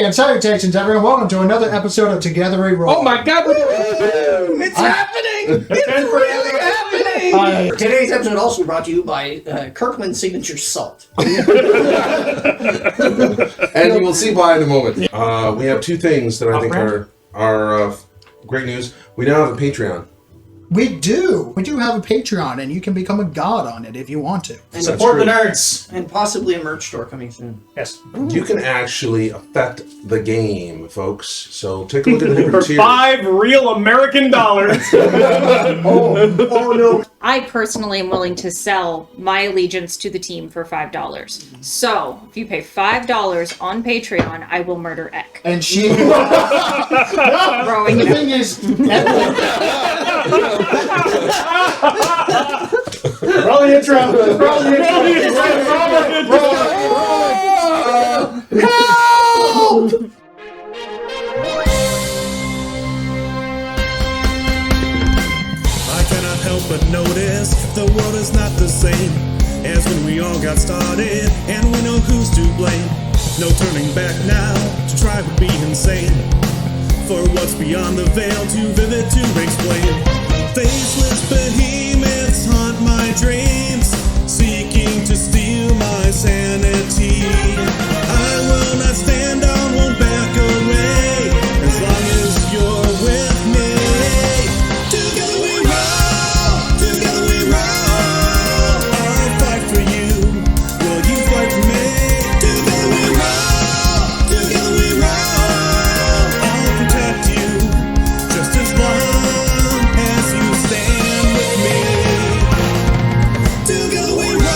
Hey, and salutations, everyone. Welcome to another episode of Togetherwerole. Oh my God! It's happening! It's really happening! Today's episode also brought to you by Kirkland Signature Salt. And you will see why in a moment. We have two things that I think are great news. We now have a Patreon. We do have a Patreon, and you can become a god on it if you want to. And Support the nerds! And possibly a merch store coming soon. Yes. You can actually affect the game, folks. So take a look at the different For tiers. $5 real American dollars. Oh no. I personally am willing to sell my allegiance to the team for $5. So, if you pay $5 on Patreon, I will murder Eck. And she... Throwing The it out. thing is... Roll the intro. Roll the intro. Help! I cannot help but notice the world is not the same as when we all got started, and we know who's to blame. No turning back now to try to be insane. For what's beyond the veil, too vivid to explain. Faceless behemoths haunt my dreams, seeking to steal my sanity. I will not stand down, won't back away, as long as you're with me. Together we roll, I'll fight for you, will you fight for me? Together we roll, I'll protect you, just as long as you stand with me. Together we roll.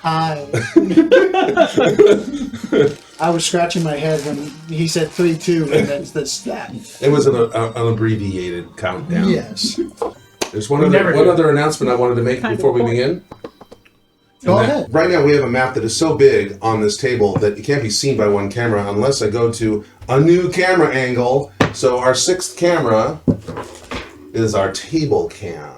Hi. I was scratching my head when he said 3, 2, and that's that. It was an abbreviated countdown. Yes. There's one other announcement I wanted to make before we begin. Go And that- ahead. Right now we have a map that is so big on this table that it can't be seen by one camera unless I go to a new camera angle. So our 6th camera is our table cam.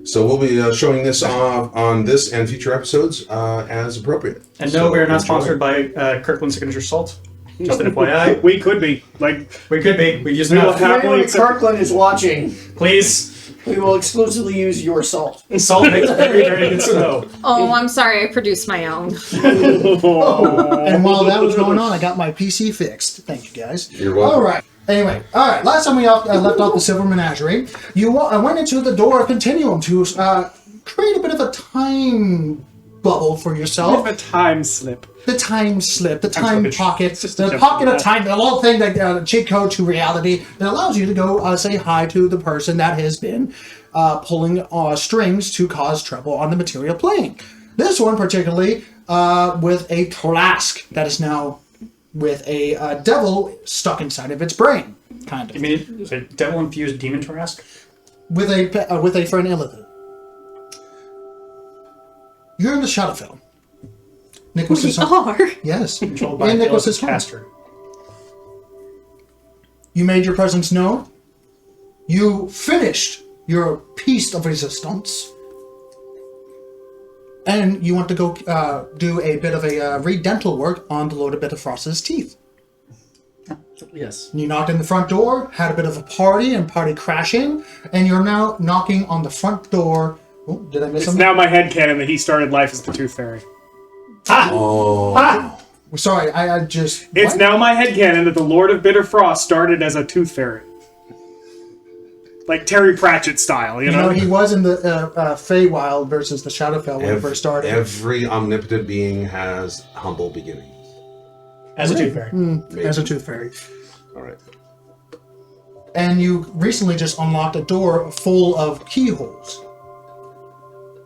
So we'll be showing this on this and future episodes as appropriate. And So no, we are not enjoy. sponsored by Kirkland Signature Salt. Just an FYI. We could be. We could be. We just will If happily anyone accept. Kirkland is watching, Please. we will exclusively use your salt. Salt makes very, very good snow. Oh, I'm sorry, I produced my own. And while that was going on, I got my PC fixed. Thank you, guys. You're welcome. All right. Anyway, all right. Last time we left off the Silver Menagerie, you went into the door continuum to create a bit of a time bubble for yourself. A time slip. The time slip, the time rubbish. pocket, It's just a the jump pocket to of that. time, the little thing that cheat code to reality that allows you to go say hi to the person that has been pulling strings to cause trouble on the material plane. This one particularly with a Parallax that is now with a devil stuck inside of its brain, kind You of, mean it's a devil-infused demon Trask? with a friend Illithid. You're in the Shadowfell. Nicholas We is are. yes, Controlled by in Nicholas's Nicholas's home. caster. You made your presence known. You finished your piece of resistance. And you want to go do a bit of a re-dental work on the Lord of Bitterfrost's teeth. Yes. You knocked in the front door, had a bit of a party and party crashing, and you're now knocking on the front door. Oh, did I miss It's something? now my headcanon that he started life as the Tooth Fairy. Oh. Sorry, I just... It's what? now my headcanon that the Lord of Bitter Frost started as a Tooth Fairy. Like Terry Pratchett style, you You know? know, he was in the Feywild versus the Shadowfell when it first started. Every omnipotent being has humble beginnings. As a tooth fairy. As a tooth fairy. All right. And you recently just unlocked a door full of keyholes.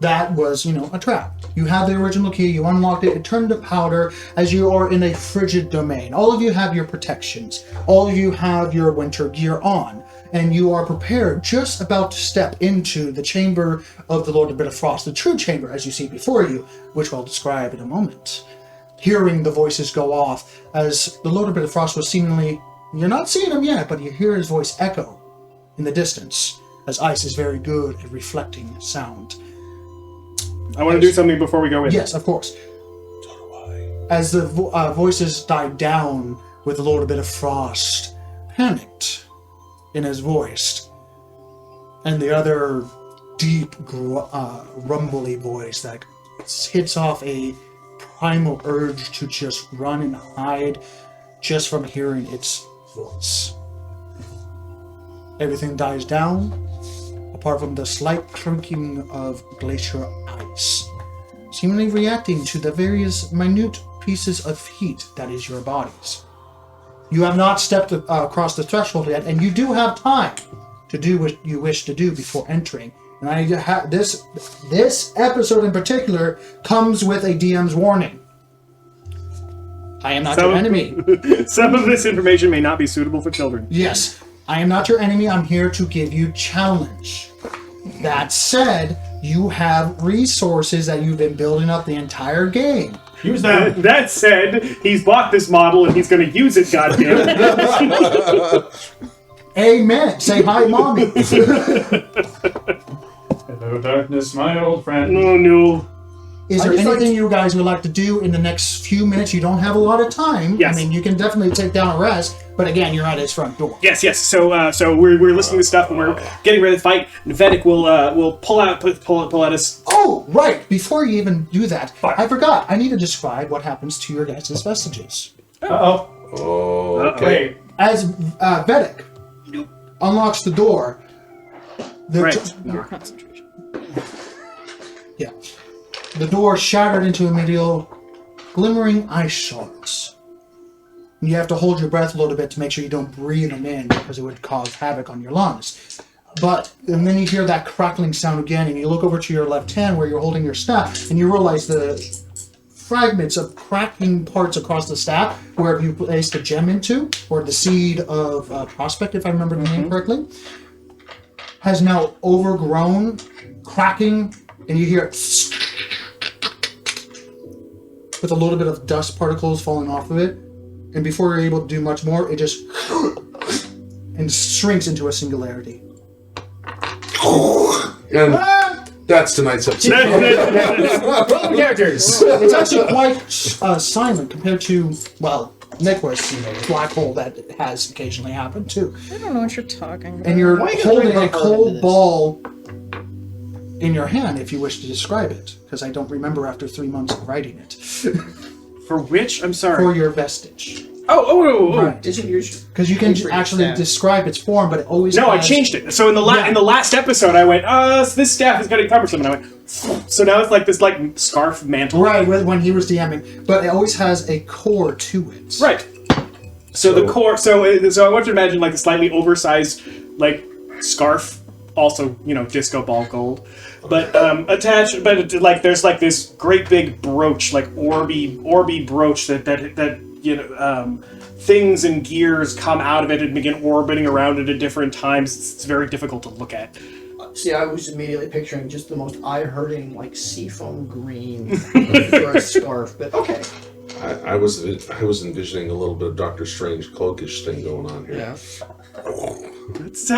That was, a trap. You had the original key, you unlocked it, it turned to powder as you are in a frigid domain. All of you have your protections. All of you have your winter gear on. And you are prepared, just about to step into the chamber of the Lord of Bitterfrost, the true chamber as you see before you, which I'll describe in a moment. hearing the voices go off as the Lord of Bitter Frost was seemingly, you're not seeing him yet, but you hear his voice echo in the distance, as ice is very good at reflecting sound. I want to do something before we go in. Yes, of course. As the voices died down with the Lord of Bitter Frost panicked in his voice, and the other deep, rumbly voice that hits off a primal urge to just run and hide just from hearing its voice. Everything dies down, apart from the slight clinking of glacier ice, seemingly reacting to the various minute pieces of heat that is your bodies. You have not stepped across the threshold yet, and you do have time to do what you wish to do before entering. And this episode in particular comes with a DM's warning. I am not your enemy. Some of this information may not be suitable for children. Yes, I am not your enemy. I'm here to give you challenge. That said, you have resources that you've been building up the entire game. Use that. That said, he's bought this model and he's going to use it, goddammit. Amen. Say hi, Mommy. Hello, darkness, my old friend. Oh, no. Is there anything you guys would like to do in the next few minutes? You don't have a lot of time. Yes. I mean, you can definitely take down a rest, but again, you're at his front door. Yes. So we're listening to stuff and we're getting ready to fight. And Vedic will pull at us. Oh, right. Before you even do that, I forgot. I need to describe what happens to your guys' vestiges. Uh-oh. Okay. As Vedic unlocks the door, Right. Concentration. Yeah. The door shattered into immediate glimmering ice shards. You have to hold your breath a little bit to make sure you don't breathe them in because it would cause havoc on your lungs. And then you hear that crackling sound again, and you look over to your left hand where you're holding your staff, and you realize the fragments of cracking parts across the staff where you placed a gem into, or the seed of prospect, if I remember the name correctly, has now overgrown, cracking, and you hear it with a little bit of dust particles falling off of it. And before you're able to do much more, it just and shrinks into a singularity. And that's tonight's episode. Characters. It's actually quite silent compared to, well, Nicholas, black hole that has occasionally happened too. I don't know what you're talking about. And you're Why are you holding gonna a bring Harper into cold this? ball in your hand, if you wish to describe it, because I don't remember after 3 months of writing it. For which? I'm sorry. For your vestige. Oh. Right. Isn't yours? Because you can Paper actually staff. describe its form, but it always No, I has- changed it. So in the last episode, I went, this staff is getting cumbersome, and I went. So now it's like this scarf mantle. Right, when he was DMing, but it always has a core to it. Right. So the core. So I want you to imagine like a slightly oversized scarf, also disco ball gold, but attached. But there's this great big brooch, like orby brooch that things and gears come out of it and begin orbiting around it at different times. It's very difficult to look at. See, I was immediately picturing just the most eye-hurting, seafoam green for a scarf. But okay. I was envisioning a little bit of Doctor Strange cloakish thing going on here. Yeah. It's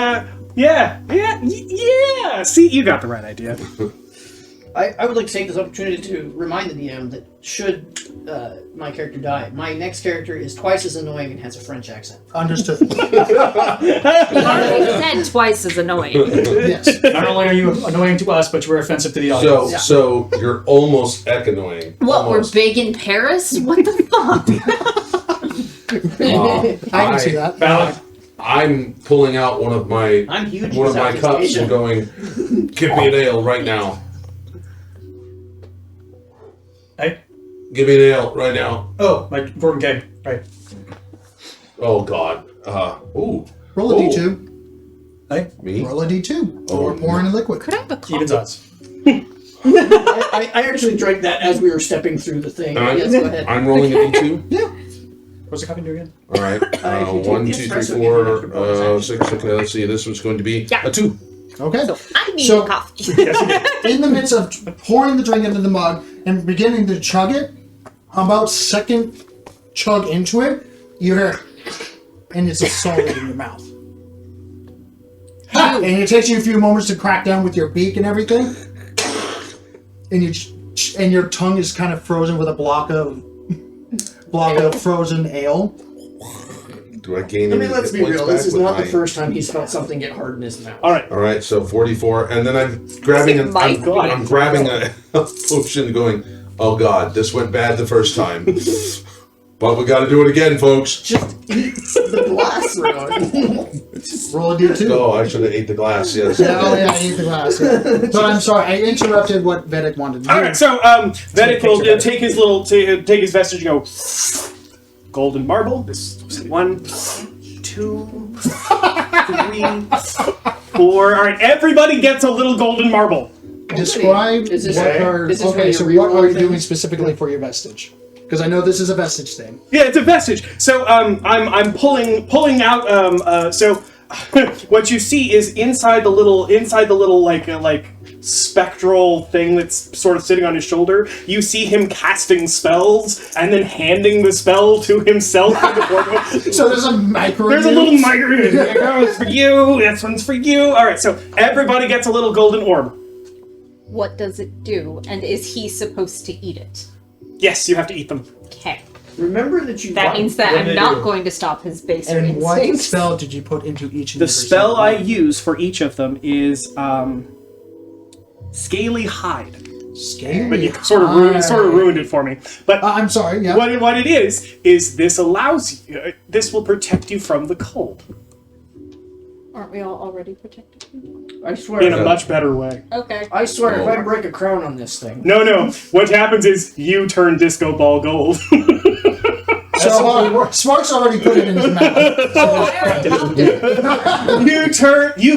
yeah. See, you got the right idea. I would like to take this opportunity to remind the DM that should my character die, my next character is twice as annoying and has a French accent. Understood. You said twice as annoying. Yes. Not only are you annoying to us, but you were offensive to the audience. So you're almost annoying. What, Almost. we're big in Paris? What the fuck? I can see that. Valid. I'm pulling out one of my I'm huge. one of in my Southeast cups Asia. and going, "Give me an ale right now. Hey. Give me an ale right now." Oh, my Dwarven keg. Right. Oh God. Ooh. Roll a d2. Hey. Me? Roll a d2. Oh, Or pour in a liquid. Could I have a coffee? Evens odds. I actually drank that as we were stepping through the thing. Yes, go ahead. I'm rolling a d2. Yeah. What's the coffee do again? All right. If you take 1, the 2, 3, espresso, 4, you can bonus 6. Okay, let's see. This one's going to be Yeah. a 2. Okay. So I need So- coffee. In the midst of pouring the drink into the mug and beginning to chug it, About second chug into it, you hear, and it's a solid in your mouth. And it takes you a few moments to crack down with your beak and everything, and your tongue is kind of frozen with a block of frozen ale. Do I gain I any mean, let's hit be points real. This back is with not my- the first time he's felt something get hard in his mouth. All right. All right, so 44, and then I'm grabbing Oh my God. I'm grabbing a potion, going, oh god, this went bad the first time, but we got to do it again, folks. Just eat the glass around. Roll a d2. Oh, I should have ate the glass. Yes. Yeah, I ate the glass. Yeah. But I'm sorry, I interrupted what Vedic wanted to do. All right. So Vedic will take his little take his vestige and go golden marble. This was 1, 2, 3, 4. All right. Everybody gets a little golden marble. Describe Is this- what are is this okay. how So you what reroll are you things? doing specifically for your vestige? Because I know this is a vestige thing. Yeah, it's a vestige. So I'm pulling out so what you see is inside the little like spectral thing that's sort of sitting on his shoulder. You see him casting spells and then handing the spell to himself. So there's a micro. There's a little micro. There goes for you. This one's for you. All right. So everybody gets a little golden orb. What does it do? And is he supposed to eat it? Yes, you have to eat them. Okay. Remember that you. That means that What I'm do they not do? going to stop his basic And what instincts. spell did you put into each? And The every spell single I one? use for each of them is Scaly Hide. Scaly. But you sort of ruined it for me. But I'm sorry. Yeah. what it is this allows you. This will protect you from the cold Aren't we all already protected? I swear. in a much better way. Okay. I swear, if I break a crown on this thing. No. What happens is you turn disco ball gold. So Smart's already put it in his mouth.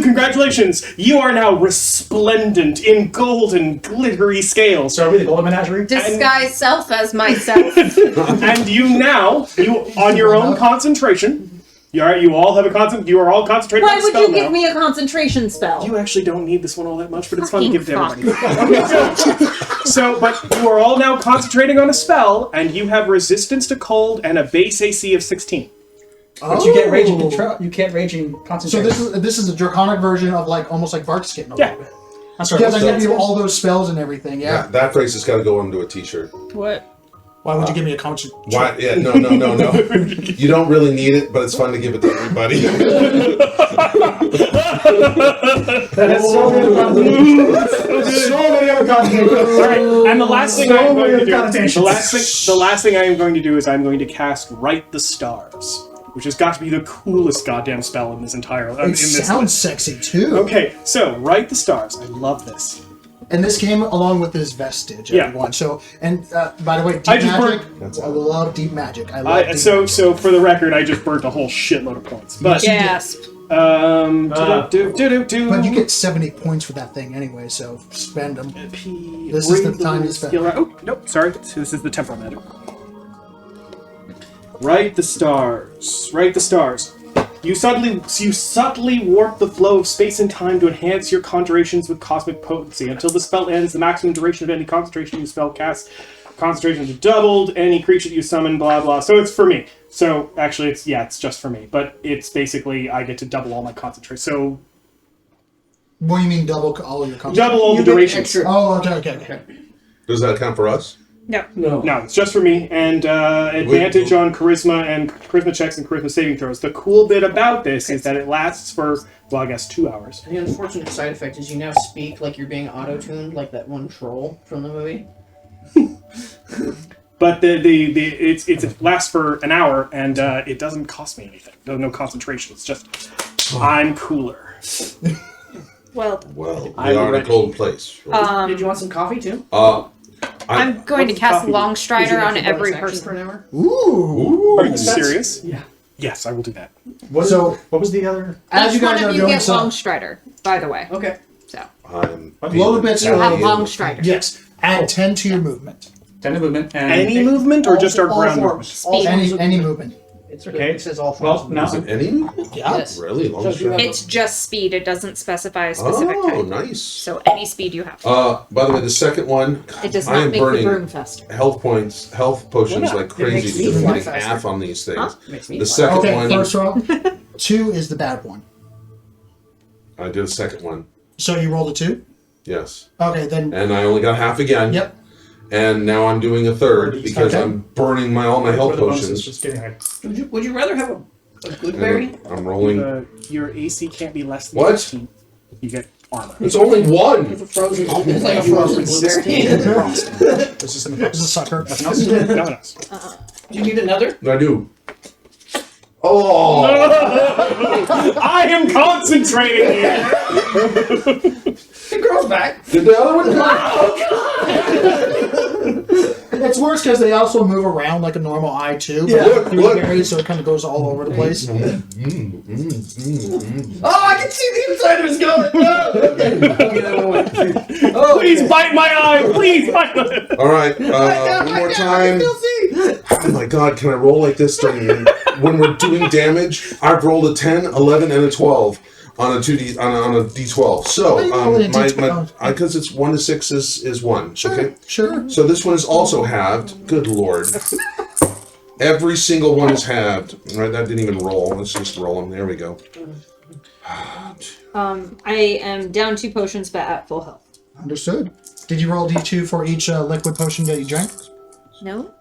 Congratulations. You are now resplendent in golden glittery scales. So are we the Golden Menagerie? Disguise self as myself. And you on your own concentration. You all have you are all concentrated Why on the would spell you now. give me a concentration spell? You actually don't need this one all that much, but it's fun to Fucking give to everybody. Okay, but you are all now concentrating on a spell, and you have resistance to cold and a base AC of 16. But you get raging control. You can't raging So concentration. this is a draconic version of almost like Bark Skin. Yeah. I'm sorry. Because I what's give that? you all those spells and everything. Yeah. Yeah, that phrase has got to go onto a t-shirt. What? Why would you give me a concert? Why? Yeah, no. You don't really need it, but it's fun to give it to everybody. That has so many connotations. So many other connotations. All right, and the last thing So I'm going many to do, connotations. the last thing I am going to do is I'm going to cast Write the Stars, which has got to be the coolest goddamn spell in this entire. in It this sounds list. sexy too. Okay, so Write the Stars. I love this. And this came along with this vestige. Yeah. Everyone. So, and by the way, deep I just magic. That's I love deep magic. I love. Deep So magic. for the record, I just burnt a whole shitload of points. But Gasp. But you get 70 points for that thing anyway. So spend them. This is the time to spend. Oh, nope, sorry. This is the temporal magic. Write the stars. Write the stars. You subtly warp the flow of space and time to enhance your conjurations with cosmic potency. Until the spell ends, the maximum duration of any concentration you spell cast concentration is doubled. Any creature that you summon, blah blah. So it's for me. So actually, it's just for me. But it's basically I get to double all my concentration. So What do you mean double all your concentration? double all the You get durations. extra. Oh, okay. Does that count for us? No. No. No, it's just for me, and advantage on charisma and charisma checks and charisma saving throws. The cool bit about this is that it lasts for, well, I guess 2 hours. The unfortunate side effect is you now speak like you're being auto-tuned, like that one troll from the movie. But it lasts for an hour, and it doesn't cost me anything. No concentration. It's just I'm cooler. Well, Well, we I'm are in a ready. cold place. Did you want some coffee too? I'm going to what's cast coffee? Long Is Strider your on extra bonus every action person. for an hour? Ooh. Are you serious? Yeah. Yes, I will do that. So What was the other? as you Each one guys of are you doing get so, Long Strider, by the way. Okay. So I'm a little bit. you have Italian. Long Strider. Yes. Add 10 to your movement. 10 movement and Any movement or just our all ground forms. movement? All forms of Any movement. movement. It's Okay. It says all Well, forms. now Is it any movement? Yeah. Yes. Really? Long So if you have It's just speed. It doesn't specify a specific Oh, type. nice. So any speed you have. By the way, the second one, It does I not am make the burning broom faster. health potions not? like It crazy makes me because I'm fly getting faster. half on these things. Huh? Makes me The fly. second Okay, one, first roll. 2 is the bad one. I did a second one. So you rolled a 2? Yes. Okay, then. And I only got half again. Yep. And now I'm doing a third because Okay. I'm burning all my health Where the bonus is potions. just getting high. Would you rather have a good berry? And I'm rolling. Your AC can't be less than What? 15. You get armor. It's only one. Frozen. It's like a frozen blueberry. This is in the This is a sucker. Nothing else? Nothing else. Do you need another? I do. Oh! I am concentrating here. It grows back. Did the other one? It's worse because they also move around like a normal eye too. Yeah. But Look. berries, so it kind of goes all over the place. Oh, I can see the inside of his gullet. No. Okay, that one went. Oh, Please bite my eye. Please bite my eye. All right. One more time. Oh my god, can I roll like this during when we're doing damage? I've rolled a 10, 11, and a 12 on a 2D on a D12. So Why are you rolling a D12? because it's 1 to 6 is 1. Sure, Okay. sure. So this one is also halved. Good lord. Every single one is halved. Right, that didn't even roll. Let's just roll them. There we go. I am down 2 potions, but at full health. Understood. Did you roll D2 for each liquid potion that you drank? No?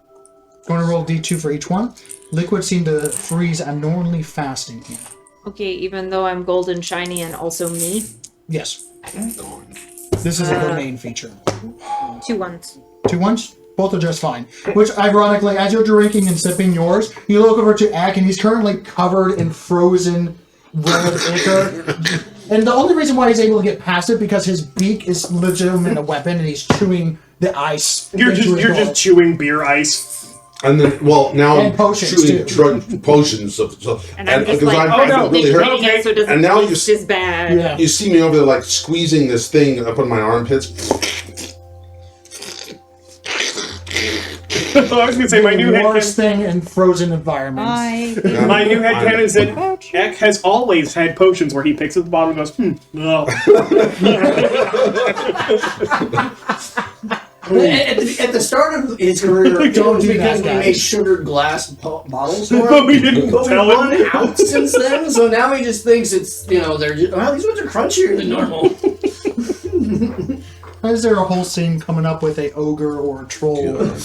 You want to roll D2 for each one? Liquids seem to freeze abnormally fast in here. Okay, even though I'm golden shiny and also me. Yes. This is the main feature. 2 ones. 2 ones? Both are just fine. Which, ironically, as you're drinking and sipping yours, you look over to Ak, and he's currently covered in frozen red ichor. And the only reason why he's able to get past it because his beak is legitimate a weapon, and he's chewing the ice. You're into his just gullet. chewing beer ice. And then, well, now And I'm potions, shooting too. drug potions. So, And I'm just because like, I'm no, really hurt. hitting it so it doesn't And now you taste s- as bad. Yeah. You see me over there, like squeezing this thing up on my armpits. I was gonna say my new Worst headcanon. thing in frozen environments. My new headcanon is that Ek has always had potions where he picks at the bottom and goes, well. At the start of his career, Don't do because that, we guys. made sugared glass bottles for But him. we didn't But we've tell run him. out since then, so now he just thinks it's, they're just, well, these ones are crunchier than normal. Is there a whole scene coming up with a ogre or a troll? Have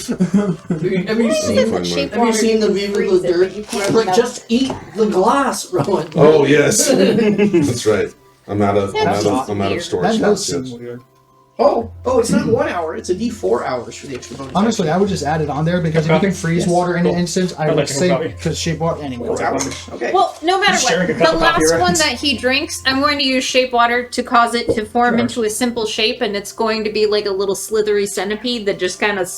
you seen Fine, Have you seen the Viva the Dirt? Like, just eat the glass, Rowan. Oh yes, that's right. I'm out of That storage. does Yes. seem weird. Oh, it's not 1 hour. It's a D4 hours for the extra bonus. Honestly, I would just add it on there because if you can freeze water in an instance, I I'd would like to say copy. because shape water anyway. 4 hours. Okay. Well, no matter Just sharing what, a cup the of last coffee, right? one that he drinks, I'm going to use shape water to cause it to form into a simple shape, and it's going to be like a little slithery centipede that just kind of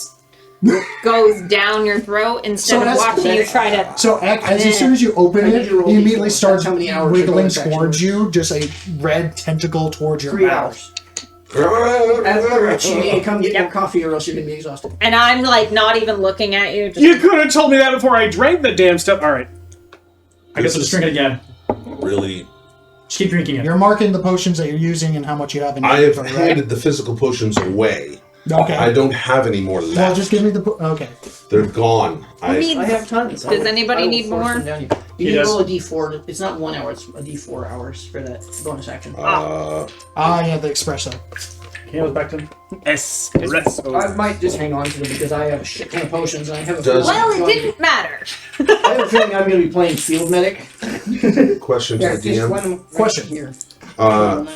goes down your throat instead So of that's- watching you try to. So as soon as you open I need it, you to roll it immediately D4. starts That's how many hours your wiggling bonus action towards is. you, just a red tentacle towards your 3 mouth. hours. After you need to come get your coffee or else you're going to be exhausted. And I'm like not even looking at you. Just, You could have told me that before I drank the damn stuff. All right. I guess I'll just drink it again. Really, Just keep drinking it. You're marking the potions that you're using and how much you have in your I have inventory, right? handed the physical potions away. Okay. I don't have any more left. Well, just give me the. Okay. They're gone. I mean, I have tons. Does anybody I will need force more? them down you. He You need to does. roll a D4. It's not 1 hour. It's a D4 hours for that bonus action. Yeah, the espresso. Can you go back to him? Espresso. I might just hang on to them because I have a shit ton of potions and I have a Does- well, feeling it didn't matter. I have a feeling I'm going to be playing Field Medic. Question to Yeah, the just DM. one right Question. here.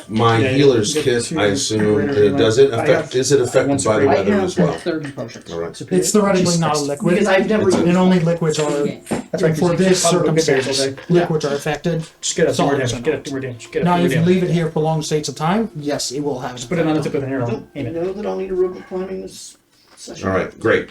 My Yeah, healer's you get kit, two I assume, greater does it I affect? have Is it affected one by the I weather have as well? 30 potions. All right. It's theoretically not a liquid, Because I've never It's a- and only liquids are. That's And for this Probably good berries all circumstance, day. liquids are affected. Just get a few more Solids damage. are Get a not. few more damage. Get a Now, few more if you damage. leave it here for long states of time, yes, it will have. Just put it on the tip of the arrow. Aim You it. know that I'll need a rope climbing this session. All right, great.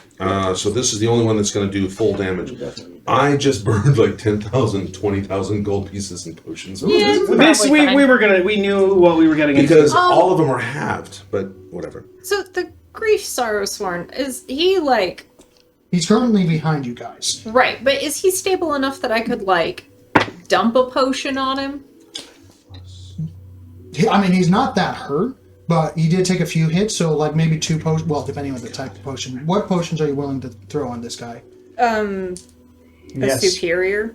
So this is the only one that's going to do full damage. Definitely. I just burned like 10,000, 20,000 gold pieces in potions. Yeah, it's This probably fine. we knew what we were getting Because into. all of them are halved, but whatever. So the grief sorrow sworn is he like He's currently behind you guys. Right, but is he stable enough that I could, like, dump a potion on him? I mean, he's not that hurt, but he did take a few hits, so like maybe 2 potions. Well, depending on the type of potion. What potions are you willing to throw on this guy? A superior.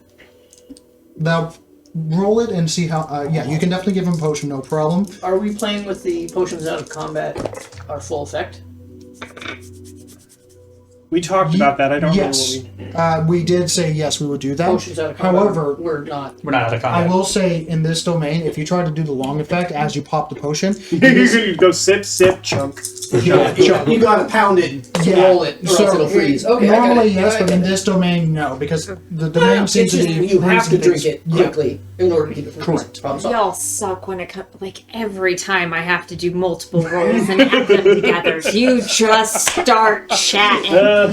Now, roll it and see how. Yeah, you can definitely give him a potion, no problem. Are we playing with the potions out of combat are full effect? We talked about that. I don't Yes, remember we did say yes, we would do that. Potions out of combat. However, we're not. We're not out of I combat. will say in this domain, if you try to do the long effect as you pop the potion, you go sip, sip, chunk. You gotta pound it to roll it, or else it'll freeze. Okay, normally yes, I but get in it. this domain no, because the domain seems It's to just be you have to drink it Yeah. quickly in order to keep it from freezing. Correct. Problem solved. Y'all suck when it comes. Like, every time I have to do multiple rolls and add them together, you just start chatting.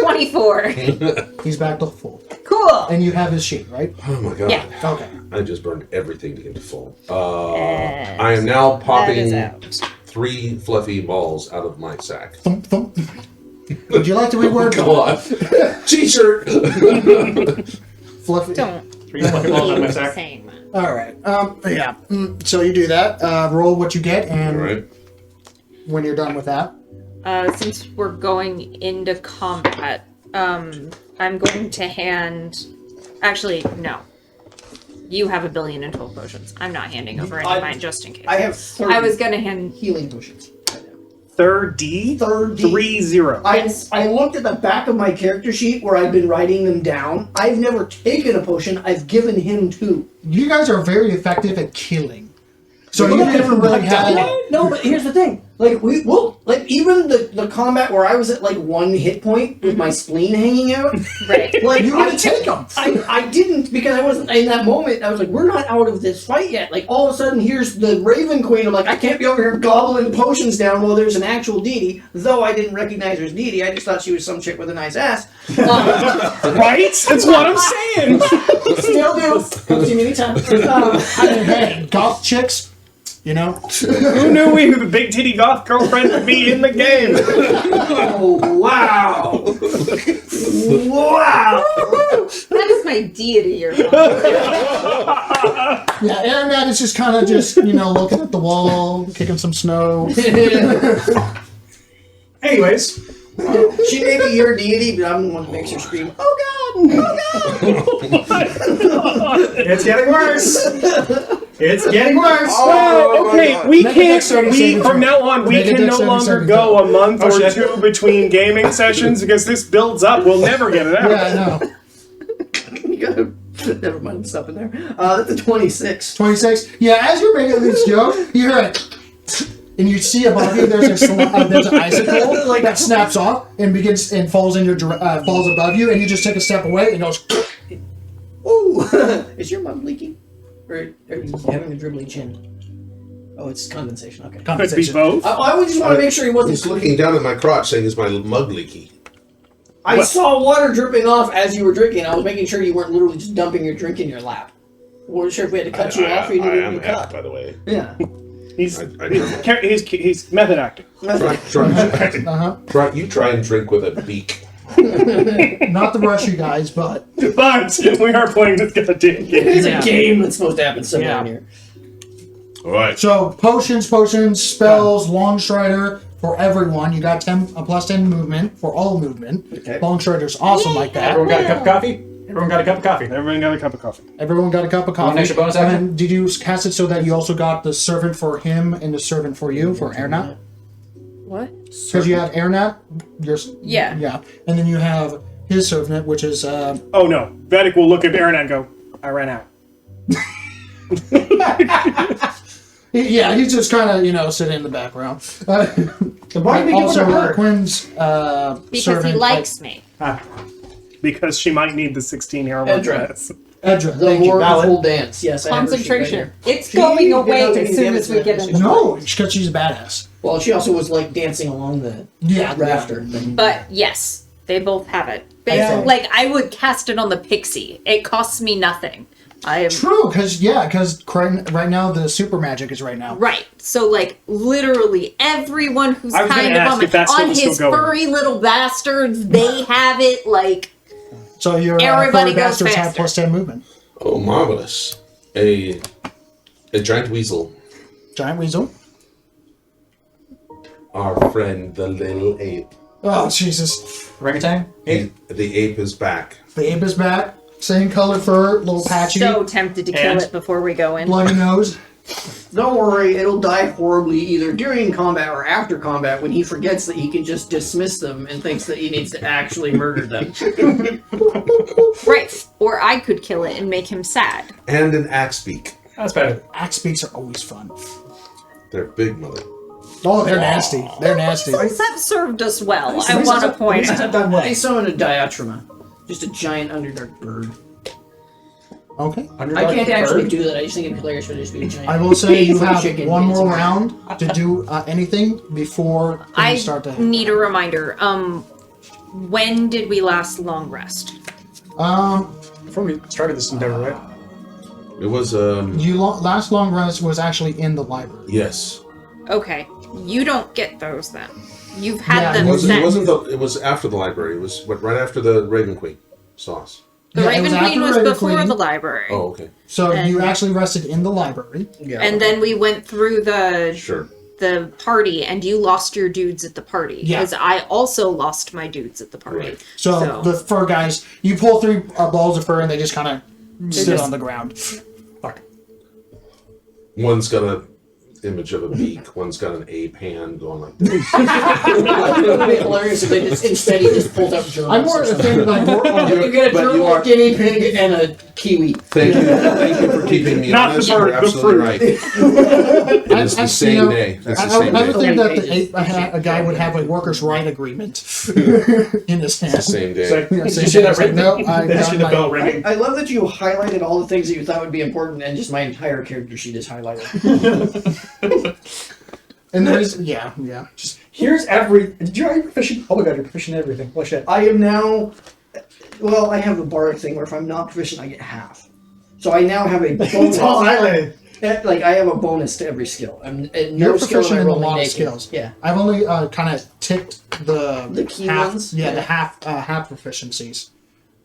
24. He's back to full, Cool. and you have his sheet, right? Oh my god. Yeah. Okay. I just burned everything to get to full. I am now popping 3 fluffy balls out of my sack. Thump, thump. Would you like to reword Come on. T-shirt. Fluffy. Don't 3 fucking balls out of my sack. saying that. All right. Yeah. So you do that. Roll what you get, and Alright. when you're done with that, Since we're going into combat, I'm going to hand. Actually, no. You have 1,012 potions. I'm not handing over any of mine just in case. I have 30 I was gonna hand. healing potions. Third D? 30. I looked at the back of my character sheet where I've been writing them down. I've never taken a potion. I've given him 2. you guys are very effective at killing. So you never really had. No, but here's the thing. Like we'll even the combat where I was at like 1 hit point with my spleen hanging out. Right. Like You had to take them. I didn't because I wasn't in that moment. I was like, we're not out of this fight yet. Like all of a sudden, here's the Raven Queen. I'm like, I can't be over here gobbling potions down while there's an actual deity. Though I didn't recognize her as deity, I just thought she was some chick with a nice ass. Right? That's what I'm saying. Still do. Come see me anytime. Hey, goth chicks, you know. Who knew we the big titty goth girlfriend would be in the game? Oh wow! Wow! That is my deity you're on. Yeah, Aaron is just kind of just looking at the wall, kicking some snow. Anyways, She may be your deity, but I'm the one that makes her scream. Oh God! Oh God! it's getting worse. It's getting worse. Oh, okay. We Make a can't. dexterity saving From throw. now on, we Make a can no dexterity longer saving go throw. a month Oh, or shit. 2 between gaming sessions because this builds up. We'll never get it out. Yeah, I know. You gotta. Never mind. I'm stopping there. That's a 26. 26. Yeah, as you're making this joke, you hear it, and you see above you there's an icicle like that snaps off and begins and falls in your falls above you, and you just take a step away and goes. Ooh! Is your mug leaking? Or are you having a dribbly chin? Oh, it's condensation. Okay. Could be both. I would just want to make sure he wasn't. He's looking down at my crotch saying, is my mug leaky? I saw water dripping off as you were drinking. I was making sure you weren't literally just dumping your drink in your lap. I wasn't sure if we had to cut you off or you I needed am to be half, cut. by the way. Yeah. He's method acting. You try and drink with a beak. Not to rush you guys, but But we are playing this goddamn It game. is a game that's supposed to happen somewhere in here. Alright. so potions, spells, long strider for everyone. You got 10 a plus 10 movement for all movement. Okay. Long strider's awesome like that. everyone got a cup of coffee? Everyone got a cup of coffee. Everyone got a cup of coffee. Everyone got a cup of coffee. One extra bonus And action? then did you cast it so that you also got the servant for him and the servant for you for Ernat? What? Because you have Ernat, Yeah. yeah, and then you have his servant, which is Oh no. Vedic will look at Aaron and go, I ran out. yeah, he's just kind of sitting in the background. Why did we give Also, it to her? Quinn's Because servant, he likes me. Because she might need the 16 arrow Edra. dress. Edra. The Thank you. wonderful dance. Yes, I have her sheet right Concentration. here. It's She going did not away take as any soon damage as we to get that. into No, because she's a badass. Well, she also was like dancing along the Yeah, rafter thing. But yes, they both have it. Yeah. Like, I would cast it on the pixie. It costs me nothing. I am True, because right now the super magic is right now. right. So like literally everyone who's I was gonna kind of ask if that skill on was his still going. furry little bastards, they have it like So your Everybody furry goes bastards have faster. plus 10 movement. Oh, marvelous! A giant weasel. Giant weasel. Our friend, the little ape. Oh Jesus! Orangutan? The ape is back. The ape is back. Same color fur, little patchy, so tempted to kill And- it before we go in. bloody nose. Don't worry, it'll die horribly either during combat or after combat when he forgets that he can just dismiss them and thinks that he needs to actually murder them. Right. Or I could kill it and make him sad. And an axe beak. That's better. Axe beaks are always fun. They're big, mother. Oh, they're nasty. They're nasty. That served us well, I want to point out. Done I well. summon a diatrema. Just a giant underdark bird. Okay. I can't actually do that, I just think it'd be hilarious for there to be a giant I will say you cave of have chicken one dancing more around. round to do anything before things I start to need a reminder. When did we last long rest? Before we started this endeavor, right? It was last long rest was actually in the library. yes. Okay. You don't get those then. You've had Yeah, them It then. it was after the library. It was right after the Raven Queen sauce. The Yeah, it Raven was Queen after was Raven before Queen. the library. Oh, okay. So And- you actually rested in the library. Yeah. And then we went through Sure. the party, and you lost your dudes at the party. Yeah. Because I also lost my dudes at the party. Right. So the fur guys, you pull 3 balls of fur and they just kind of sit just- on the ground. Fuck. One's got an image of a beak. One's got an ape hand going like this. it would be hilarious if they just instead he just pulled out germs. I'm more or something. offended by more. You get a But you gerbil, are- guinea pig, and a kiwi. Thank you for keeping me Not the honest. bird, You're the absolutely fruit. right. It is the same day. It's the I same would day. think that the ape, a guy would have a workers' right agreement in his hand. It's the same It's day. like, Yeah, did same you see that thing. written? No, I Did you see got the my- bell ringing? I love that you highlighted all the things that you thought would be important, and just my entire character sheet is highlighted. And there's yeah. Just, here's every. Did you are you proficient? Oh my god, you're proficient in everything. Holy shit. I am now. Well, I have the bardic thing where if I'm not proficient, I get half. So I now have a It's bonus. all highlighted. Like I have a bonus to every skill. And You're no skill proficient am I in a rolling lot of naked. skills. Yeah. I've only kind of ticked the key half, ones? Yeah, Yeah. the half proficiencies.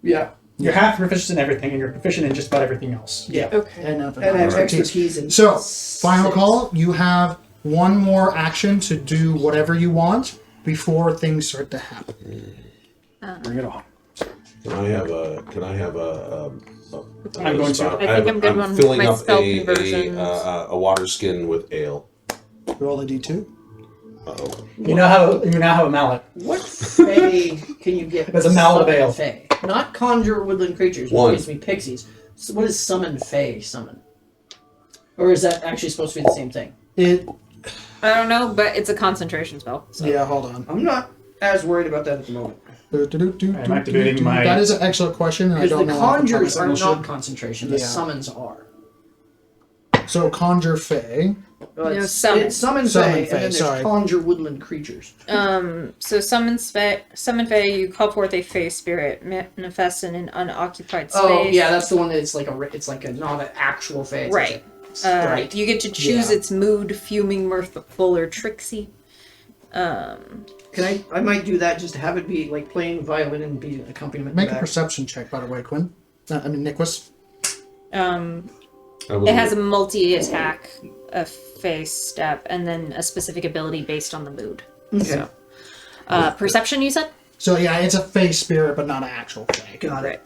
Yeah. You're half proficient in everything, and you're proficient in just about everything else. Yeah. Okay. And And I have expertise in. So, final call. You have one more action to do whatever you want before things start to happen. Bring it on. Can I have a I'm going to. I think I'm good on filling my up spell a conversions. water skin with ale. Roll a d2. Uh-oh. You now have a mallet. What fey can you get? There's a mallet of Summon ale. Fey. Not conjure woodland creatures, which One. gives me pixies. So what does summon fey summon? Or is that actually supposed to be the same thing? It. I don't know, but it's a concentration spell. So. Yeah, hold on. I'm not as worried about that at the moment. I'm activating my- That is an excellent question, and I Because don't the know. off the top of conjures my are head. not concentration, the Yeah. summons are. So conjure fey. No, summon. It's summon Summon fey, fey, and then there's sorry. conjure woodland creatures. So summon Fae, you call forth a Fae spirit, manifest in an unoccupied space. Oh yeah, that's the one that's like a not an actual fey. It's Right. Right. You get to choose Yeah. its mood, fuming, mirthful, or tricksy. Can I might do that just to have it be like playing violin and be an accompaniment. Make to a that. perception check, by the way, Quinn. Nicholas. It has a multi-attack, a face step, and then a specific ability based on the mood. Okay. So, perception, you said? So yeah, it's a fey spirit, but not an actual fey. Got it.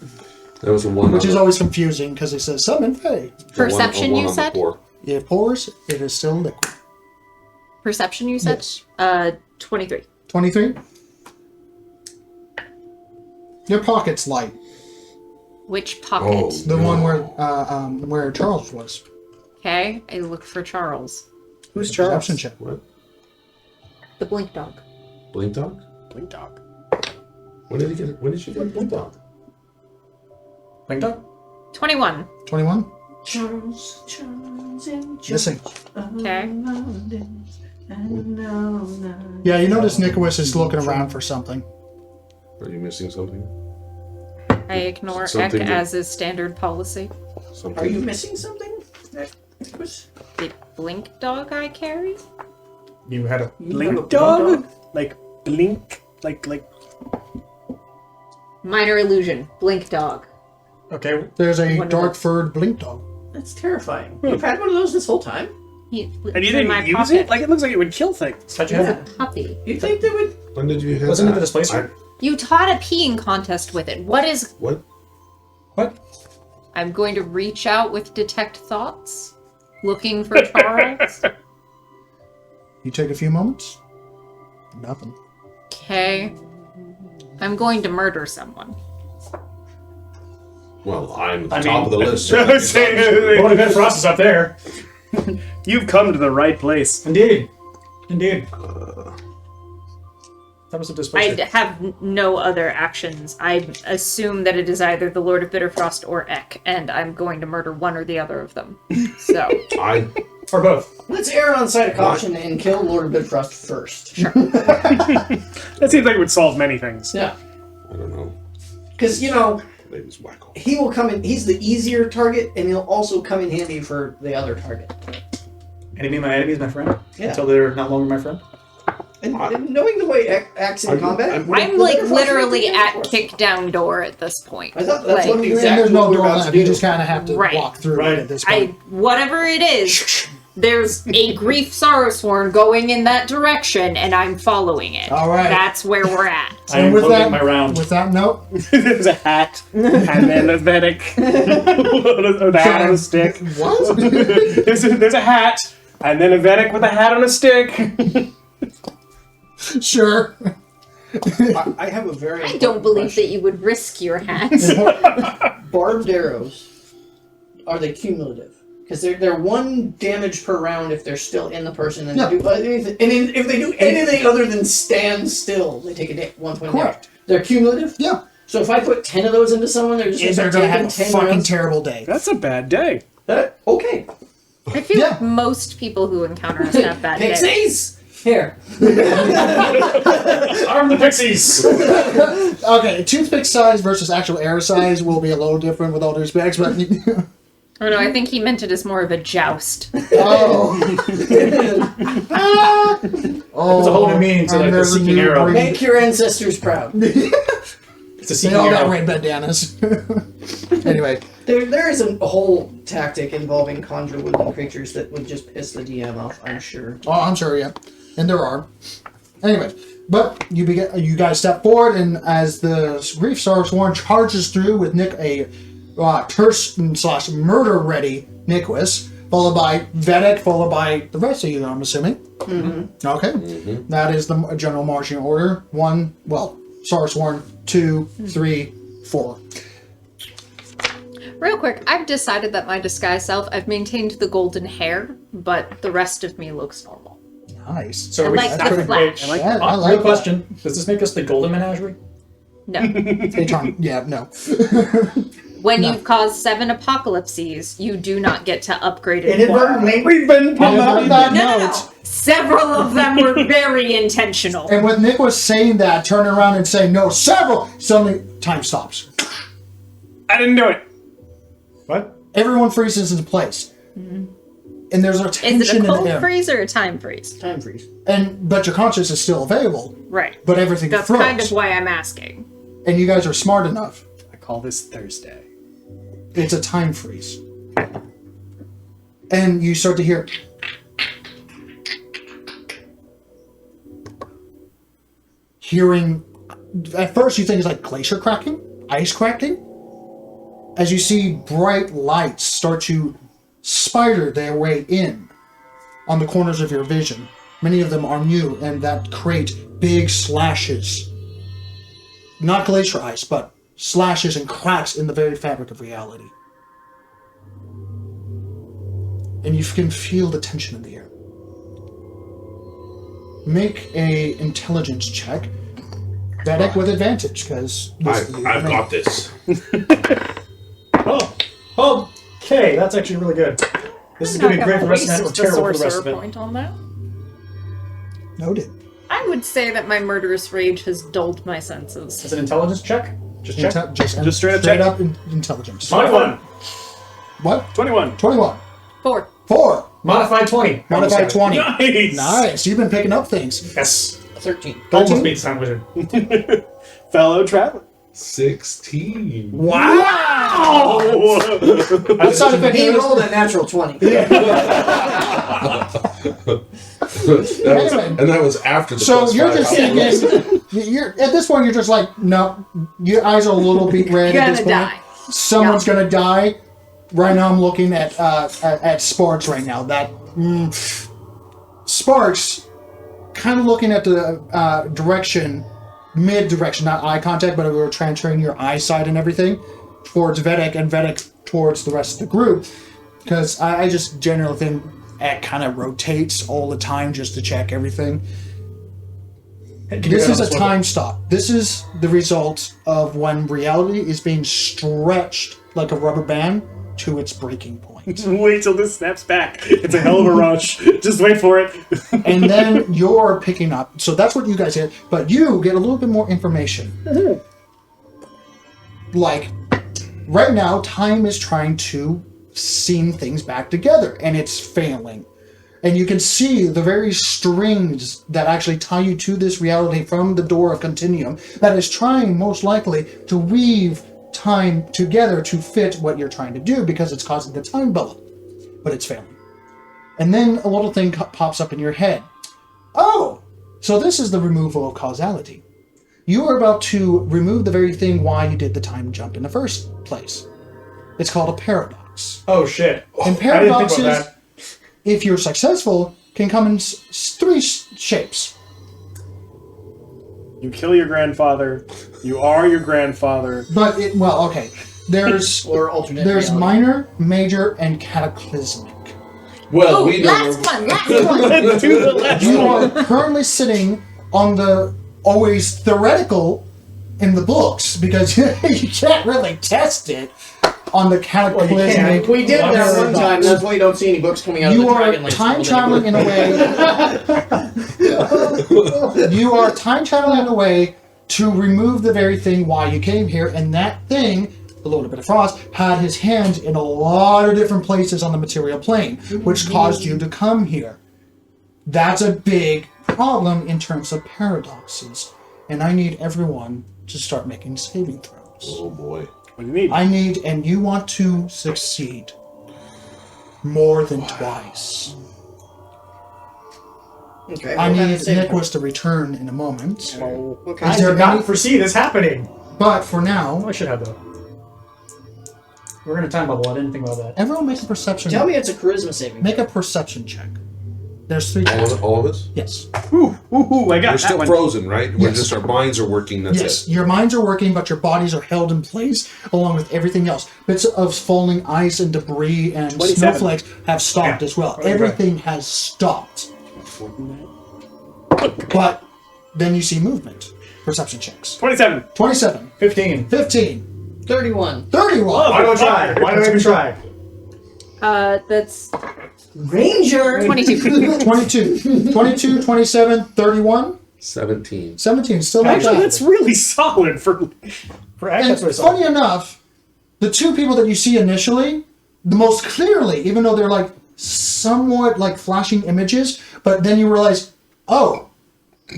That was a one. Which on is the- always confusing because it says summon fey. Perception, a one you on the said? four. It pours, it is still liquid. Perception, you said? Yes. 23. 23. Your pocket's light. Which pocket? Oh. The one where Charles was. Okay, I look for Charles. Who's Charles? Perception check. What? The blink dog. Blink dog? Blink dog. When did she get a blink dog? Blink dog? 21. 21. Charles and Missing. Okay. Yeah, you notice Nicholas is looking around for something. Are you missing something? I ignore Ek Something that- as is standard policy. something. Are you missing something? The blink dog I carry? You had a Blink dog? Like blink? Like Minor illusion. Blink dog. Okay. There's a Wonderful. dark-furred blink dog. That's terrifying. You've had one of those this whole time? He, and you didn't use it? Like it looks like it would kill things. How'd you It's have a it? puppy. You think they would? When did you have Wasn't it that? the displacer? You taught a peeing contest with it. What is... What? What? I'm going to reach out with detect thoughts, looking for Charles. You take a few moments. Nothing. Okay. I'm going to murder someone. Well, I'm I top mean- of the list. Going to bed for us is up there. You've come to the right place. Indeed. Indeed. That was a I displacer. have no other actions. I assume that it is either the Lord of Bitterfrost or Ek, and I'm going to murder one or the other of them. So, I Or both. Let's err on side of caution and kill Lord Bitfrost first. sure. That seems like it would solve many things. Yeah. don't know. Because, you know, Maybe it's wacko. he will come in, he's the easier target, and he'll also come in handy for the other target. Enemy, my enemy is my friend. Yeah. Until they're not longer my friend. And knowing the way acts in combat, I'm would like Bitterfrost literally be at good for? kick down door at this point. I thought that's Like, what the And exact there's no move door we're about left. to You do. just kind of have to Right. walk through Right. it at this point. Whatever it is, there's a Grief Sorrowsworn going in that direction, and I'm following it. All right. That's where we're at. I am loading my round. With that note, There's a hat, and then a Vedic. The hat on a stick. what? There's a hat, and then a Vedic with a hat on a stick. Sure. I have a very I don't believe that you would risk your hat. Barbed arrows, are they cumulative? Because they're 1 damage per round if they're still in the person, and Yeah. they do anything, if they do anything other than stand still, they take a 1 point damage. Correct. They're cumulative. Yeah. So if I put 10 of those into someone, they're just They're gonna going to start have a taking 10 fucking rounds. terrible day. That's a bad day. Okay. I feel Yeah. like most people who encounter us have bad days. Pixies! Here. Arm the pixies! Okay, toothpick size versus actual arrow size will be a little different with all due respect, but... Oh no, I think he meant it as more of a joust. oh. Oh. It's a whole new meaning to and like the there's a seeking new arrow. breed. Make your ancestors proud. It's a They seeking all got arrow. red bandanas. Anyway, There is a whole tactic involving conjure woodland creatures that would just piss the DM off, I'm sure. oh, I'm sure, yeah. And there are. Anyways, but you guys step forward, and as the Grief Sorrowsworn charges through with Nick a terse / murder-ready Nicholas, followed by Vedic, followed by the rest of you, I'm assuming. Mm-hmm. Okay. Mm-hmm. That is the general marching order. 1, Sorrowsworn, 2, 3, 4. Real quick, I've decided that my disguise self, I've maintained the golden hair, but the rest of me looks normal. Nice. So I we like should- the wait, flash. wait, Yeah, I like real that. question. Does this make us the Golden Menagerie? No. Yeah, no. When No. you've caused 7 apocalypses, you do not get to upgrade it. Inadvertently. We've been On that No. note, Several of them were very intentional. and with Nicholas saying that, turning around and saying, no, several, suddenly time stops. I didn't do it. What? Everyone freezes into place. And there's a Is tension it a in the cold air. freeze or a time freeze? Time freeze. But your conscience is still available, Right. but everything That's froze. kind of why I'm asking. And you guys are smart enough. I call this Thursday. It's a time freeze. And you start to hear... Hearing... At first you think it's like glacier cracking? Ice cracking? As you see bright lights start to spider their way in on the corners of your vision. Many of them are new and that create big slashes. Not glacier ice, but slashes and cracks in the very fabric of reality. And you can feel the tension in the air. Make a intelligence check. Vedic with advantage, because... I've got this. Oh, okay. That's actually really good. This is going to be great for the rest of the night or Waste the terrible for the rest sorcerer of it. point on that. Noted. I would say that my murderous rage has dulled my senses. It's an intelligence check? Just check? Just Just straight up check. intelligence. My one. What? 21. 21. 4. 4. Modified 20. Modified 20. Nice. Nice. You've been picking up things. Yes. 13. Almost beat Sound Wizard. Fellow traveler. 16. Wow! Outside of it, He rolled a natural 20. And that was after the So plus you're 5 just outlaws. thinking, you're at this point, you're just like, no, your eyes are a little beat red You're at this gonna point. die. Someone's gonna die. Right now, I'm looking at Sparks right now. That Sparks, kind of looking at the direction, mid direction, not eye contact, but we were transferring your eyesight and everything towards Vedic and Vedic towards the rest of the group, because I just generally think it kind of rotates all the time just to check everything. This is a time stop. This is the result of when reality is being stretched like a rubber band to its breaking point. Wait till this snaps back. It's a hell of a rush. Just wait for it. And then you're picking up. So that's what you guys get. But you get a little bit more information. Like, right now, time is trying to seam things back together, and it's failing. And you can see the very strings that actually tie you to this reality from the door of Continuum that is trying, most likely, to weave time together to fit what you're trying to do because it's causing the time bubble. But it's failing. And then a little thing pops up in your head. Oh, so this is the removal of causality. You are about to remove the very thing why you did the time jump in the first place. It's called a paradox. Oh, shit. And I didn't think paradoxes, about that. if you're successful, can come in 3 shapes. You kill your grandfather. You are your grandfather. But okay. There's Or alternate there's reality. minor, major, and cataclysmic. Well, Oh, we know. last one, last one. Let's do the last You one. are currently sitting on the always theoretical in the books because you can't really test it on the cataclysmic. We did that one paradox. time. That's why you don't see any books coming out of You the are Dragon Lance time world traveling in a way. You are time traveling in a way to remove the very thing why you came here, and that thing, the Lord of Bit of Frost, had his hands in a lot of different places on the material plane, which caused you to come here. That's a big problem in terms of paradoxes, and I need everyone to start making saving throws. Oh boy. What do you need? I need, and you want to succeed more than twice. Okay, I what kind need of saving Nicholas to return in a moment. What I kind there did not any- foresee this happening. But for now, Oh, I should have that. We're in a time bubble. I didn't think about that. everyone make a perception. Tell me it's a charisma saving. Make a perception check. There's 3 All checks. of, all of us? Yes. Ooh, I got We're that still one. frozen, right? We're Yes. just our minds are working. That's Yes. it. Your minds are working, but your bodies are held in place along with everything else. Bits of falling ice and debris and 27. snowflakes have stopped Yeah. as well. Okay. Everything has stopped. But then you see movement. Perception checks. 27. 27, 15. 15, 31. 31. Why don't I try? Why don't I even try? That's Ranger! 22. 22, 22, 27, 31, 17. 17. Still not Actually, bad. that's really solid for. For And that's what I saw. funny enough, the 2 people that you see initially, the most clearly, even though they're like somewhat like flashing images, but then you realize, oh,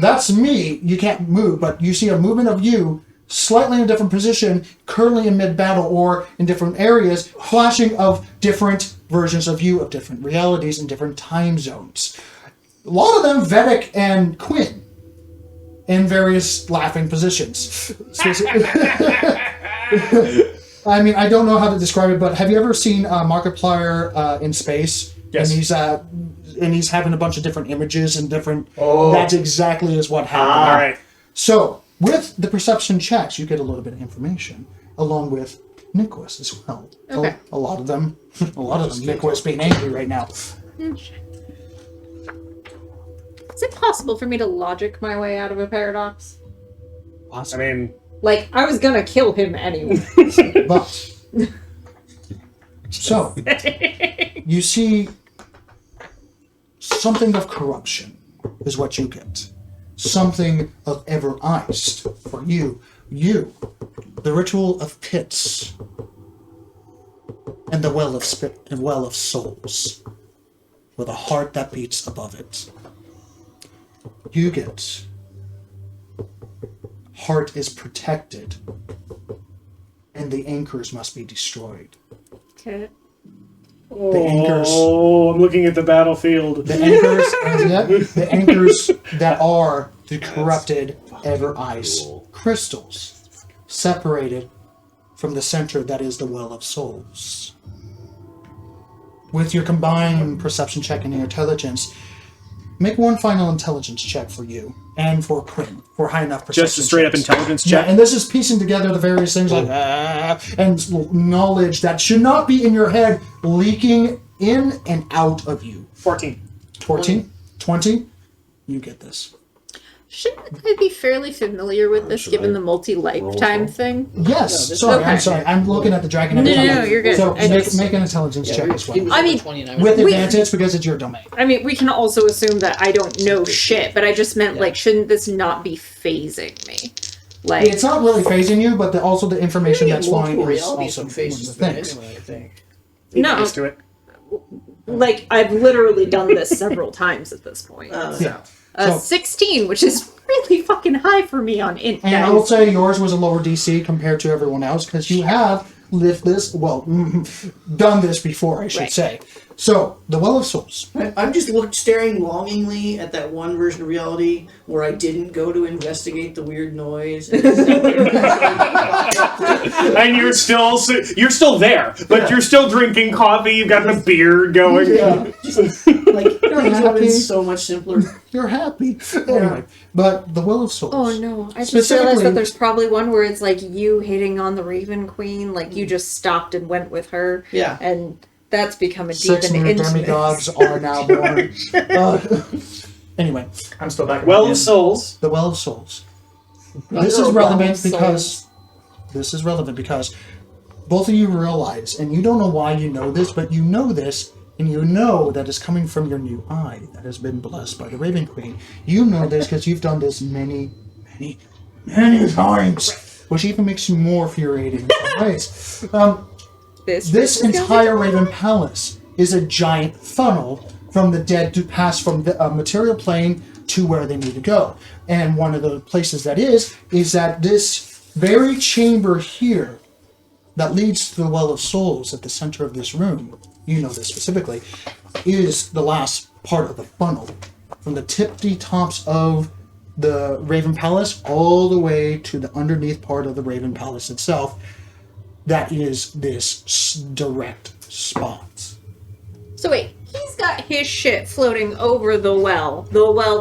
that's me. You can't move, but you see a movement of you slightly in a different position, currently in mid-battle or in different areas, flashing of different versions of you, of different realities and different time zones. A lot of them, Vedic and Quinn, in various laughing positions. I mean, I don't know how to describe it, but have you ever seen Markiplier in space? Yes. And he's having a bunch of different images and different. Oh. That's exactly is what happened. All right. So with the perception checks, you get a little bit of information along with Nicholas as well. Okay. A lot of them, Nicholas being angry right now. Is it possible for me to logic my way out of a paradox? I mean, Like, I was gonna kill him anyway. But so you see something of corruption is what you get. Something of ever iced for you. You, the ritual of pits. and the well of souls, with a heart that beats above it. You get heart is protected, and the anchors must be destroyed. Okay. The anchors. Oh, I'm looking at the battlefield. The anchors, the anchors that are the corrupted ever ice crystals, separated from the center that is the well of souls. With your combined perception check and your intelligence, make one final intelligence check for you and for Quinn for high enough perception. Just a straight up checks. intelligence Yeah, check. and this is piecing together the various things like and knowledge that should not be in your head leaking in and out of you. 14. 14? 20? You get this. Shouldn't I be fairly familiar with this, given the multi-lifetime thing? Yes. this- Sorry, okay. I'm sorry. I'm looking at the dragon. No, you're good. So I just- make an intelligence check as well. I mean, With advantage because it's your domain. I mean, we can also assume that I don't know shit, but I just meant, like, shouldn't this not be phasing me? Like, It's not really phasing you, but also the information that's flowing is Multiple also one of the phases things. anyway, I think. no, Used to it. like, I've literally done this several times at this point. Yeah. So- 16, which is really fucking high for me on int. And I guys. will say yours was a lower DC compared to everyone else because you have lived this, done this before, I should Right. say. So, the Well of Souls. I'm just staring longingly at that one version of reality where I didn't go to investigate the weird noise. And you're still there, but you're still drinking coffee. You've got the beard going. Yeah. Like, things would have been so much simpler. You're happy. Anyway, but the Well of Souls. Oh no, I just Specifically- realized that there's probably one where it's like you hitting on the Raven Queen, like you just stopped and went with her. Yeah. And that's become a deep 6 and new intimate. demigods are now born. Anyway, I'm still back. Well of souls. the Well of Souls. Well This is of relevant Souls. because both of you realize, and you don't know why you know this, but you know this, and you know that it's coming from your new eye that has been blessed by the Raven Queen. You know this because you've done this many times, which even makes you more infuriating in some ways. This entire Raven Palace is a giant funnel from the dead to pass from the material plane to where they need to go. And one of the places that is that this very chamber here that leads to the Well of Souls at the center of this room, you know this specifically, is the last part of the funnel. From the tippy tops of the Raven Palace all the way to the underneath part of the Raven Palace itself, that is this direct spot. So wait, he's got his shit floating over the well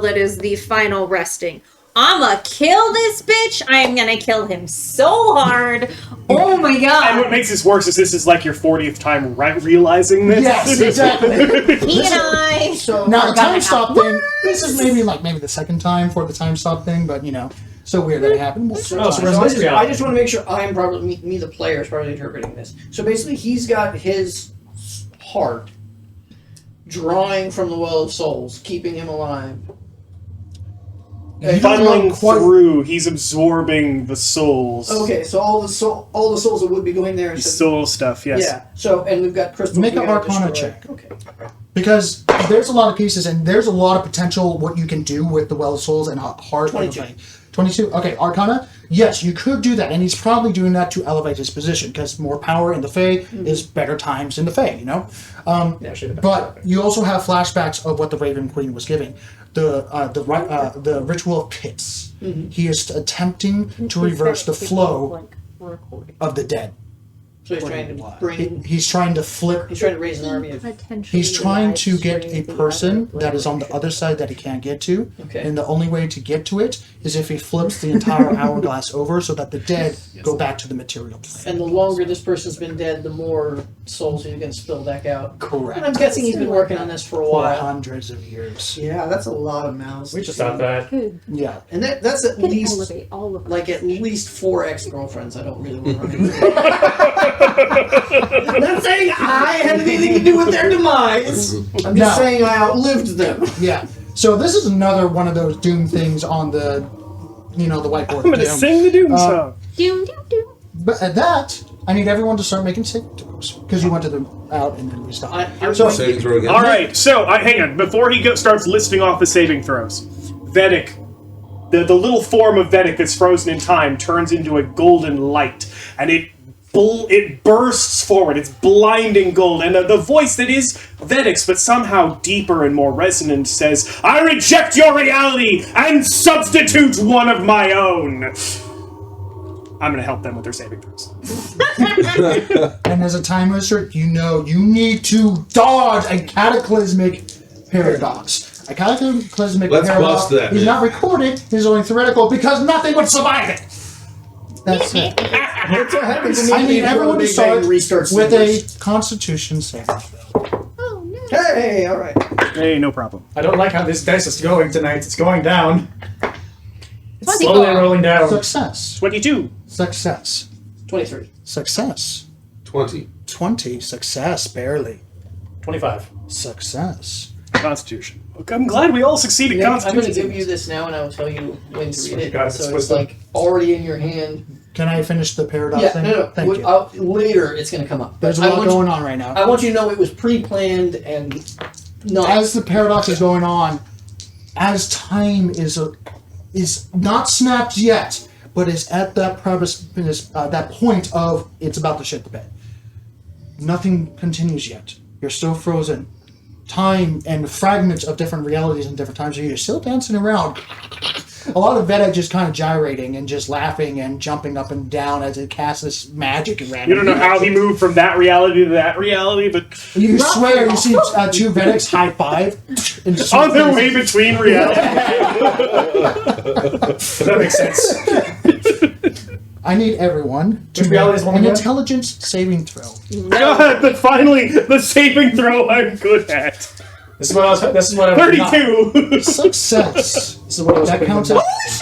that is the final resting. I'ma kill this bitch. I am gonna kill him so hard. Oh my god. And what makes this worse is this is like your 40th time realizing this. Yes, exactly. He and I. So Now the gonna time stop have thing. This is maybe the second time for the time stop thing, but so weird that it happened. So Oh, so I it's just want to make sure I'm probably me the player is probably interpreting this. So basically, he's got his heart drawing from the Well of Souls, keeping him alive. You don't know Funneling quite- through, he's absorbing the souls. Okay, so all the souls that would be going there. The Instead, soul stuff, yes. Yeah. So and we've got crystals. Make we an gotta Arcana destroy. check. Okay. Because there's a lot of pieces and there's a lot of potential what you can do with the Well of Souls and heart. 22. 22. Okay, Arcana. Yes, you could do that, and he's probably doing that to elevate his position because more power in the Fae is better times in the Fae. But you also have flashbacks of what the Raven Queen was giving. The ritual of pits. He is attempting to reverse the flow of the dead. So he's trying to bring. He's trying to flip. He's trying to raise an army of. He's trying to get a person that is on the other side that he can't get to. Okay. And the only way to get to it is if he flips the entire hourglass over so that the dead go back to the material plane. And the longer this person's been dead, the more souls he's going to spill back out. Correct. And I'm guessing he's been working on this for a For while. hundreds of years. Yeah, that's a lot of mouths. We just thought that. Yeah. And that's at least elevate all of like at least 4 ex-girlfriends I don't really want to run into. I'm not saying I had anything to do with their demise. I'm just No. saying I outlived them. Yeah. So this is another one of those Doom things on the, the whiteboard. I'm gonna Doom. sing the Doom song. Doom, doom, doom. But at that, I need everyone to start making saving throws because you went to them out and then we stopped. So saving throw again. All right, so hang on. Before he starts listing off the saving throws, Vedic, the little form of Vedic that's frozen in time turns into a golden light, and it bursts forward. It's blinding gold, and the voice that is Vedic's, but somehow deeper and more resonant, says, "I reject your reality and substitute one of my own." I'm going to help them with their saving throws. And as a time wizard, you know you need to dodge a cataclysmic paradox. A cataclysmic Let's paradox bust that, is man. not recorded, is only theoretical because nothing would survive it. That's it. What happens I need everyone to start restarts with a Constitution saving throw. Hey, all right. Hey, no problem. I don't like how this dice is going tonight. It's going down. It's 24. slowly rolling down. Success. 22. Success. 23. Success. 20. 20. Success. Barely. 25. Success. Constitution. Look, I'm glad we all succeeded. Nick, I'm Constitution. going to give you this now, and I will tell you when to read it. God, So this it's wisdom. like already in your hand. Can I finish the paradox Yeah, thing? no. Thank you. Later, it's going to come up. There's a I lot want going on right now. I want you to know it was pre-planned and not. As the paradox is going on, as time is not snapped yet, but is at that that point of it's about to shit the bed. Nothing continues yet. You're still frozen. Time and fragments of different realities and different times. You're still dancing around. A lot of Veda just kind of gyrating and just laughing and jumping up and down as it casts this magic and random. You don't know how he moved from that reality to that reality, but You swear you see two Vedics high five. And just on their way between realities. That makes sense. I need everyone to Which reality is make one an again? intelligence saving throw. God, but finally, the saving throw I'm good at. This is what I was. 32. Success. This is what I was. That hoping counts for. as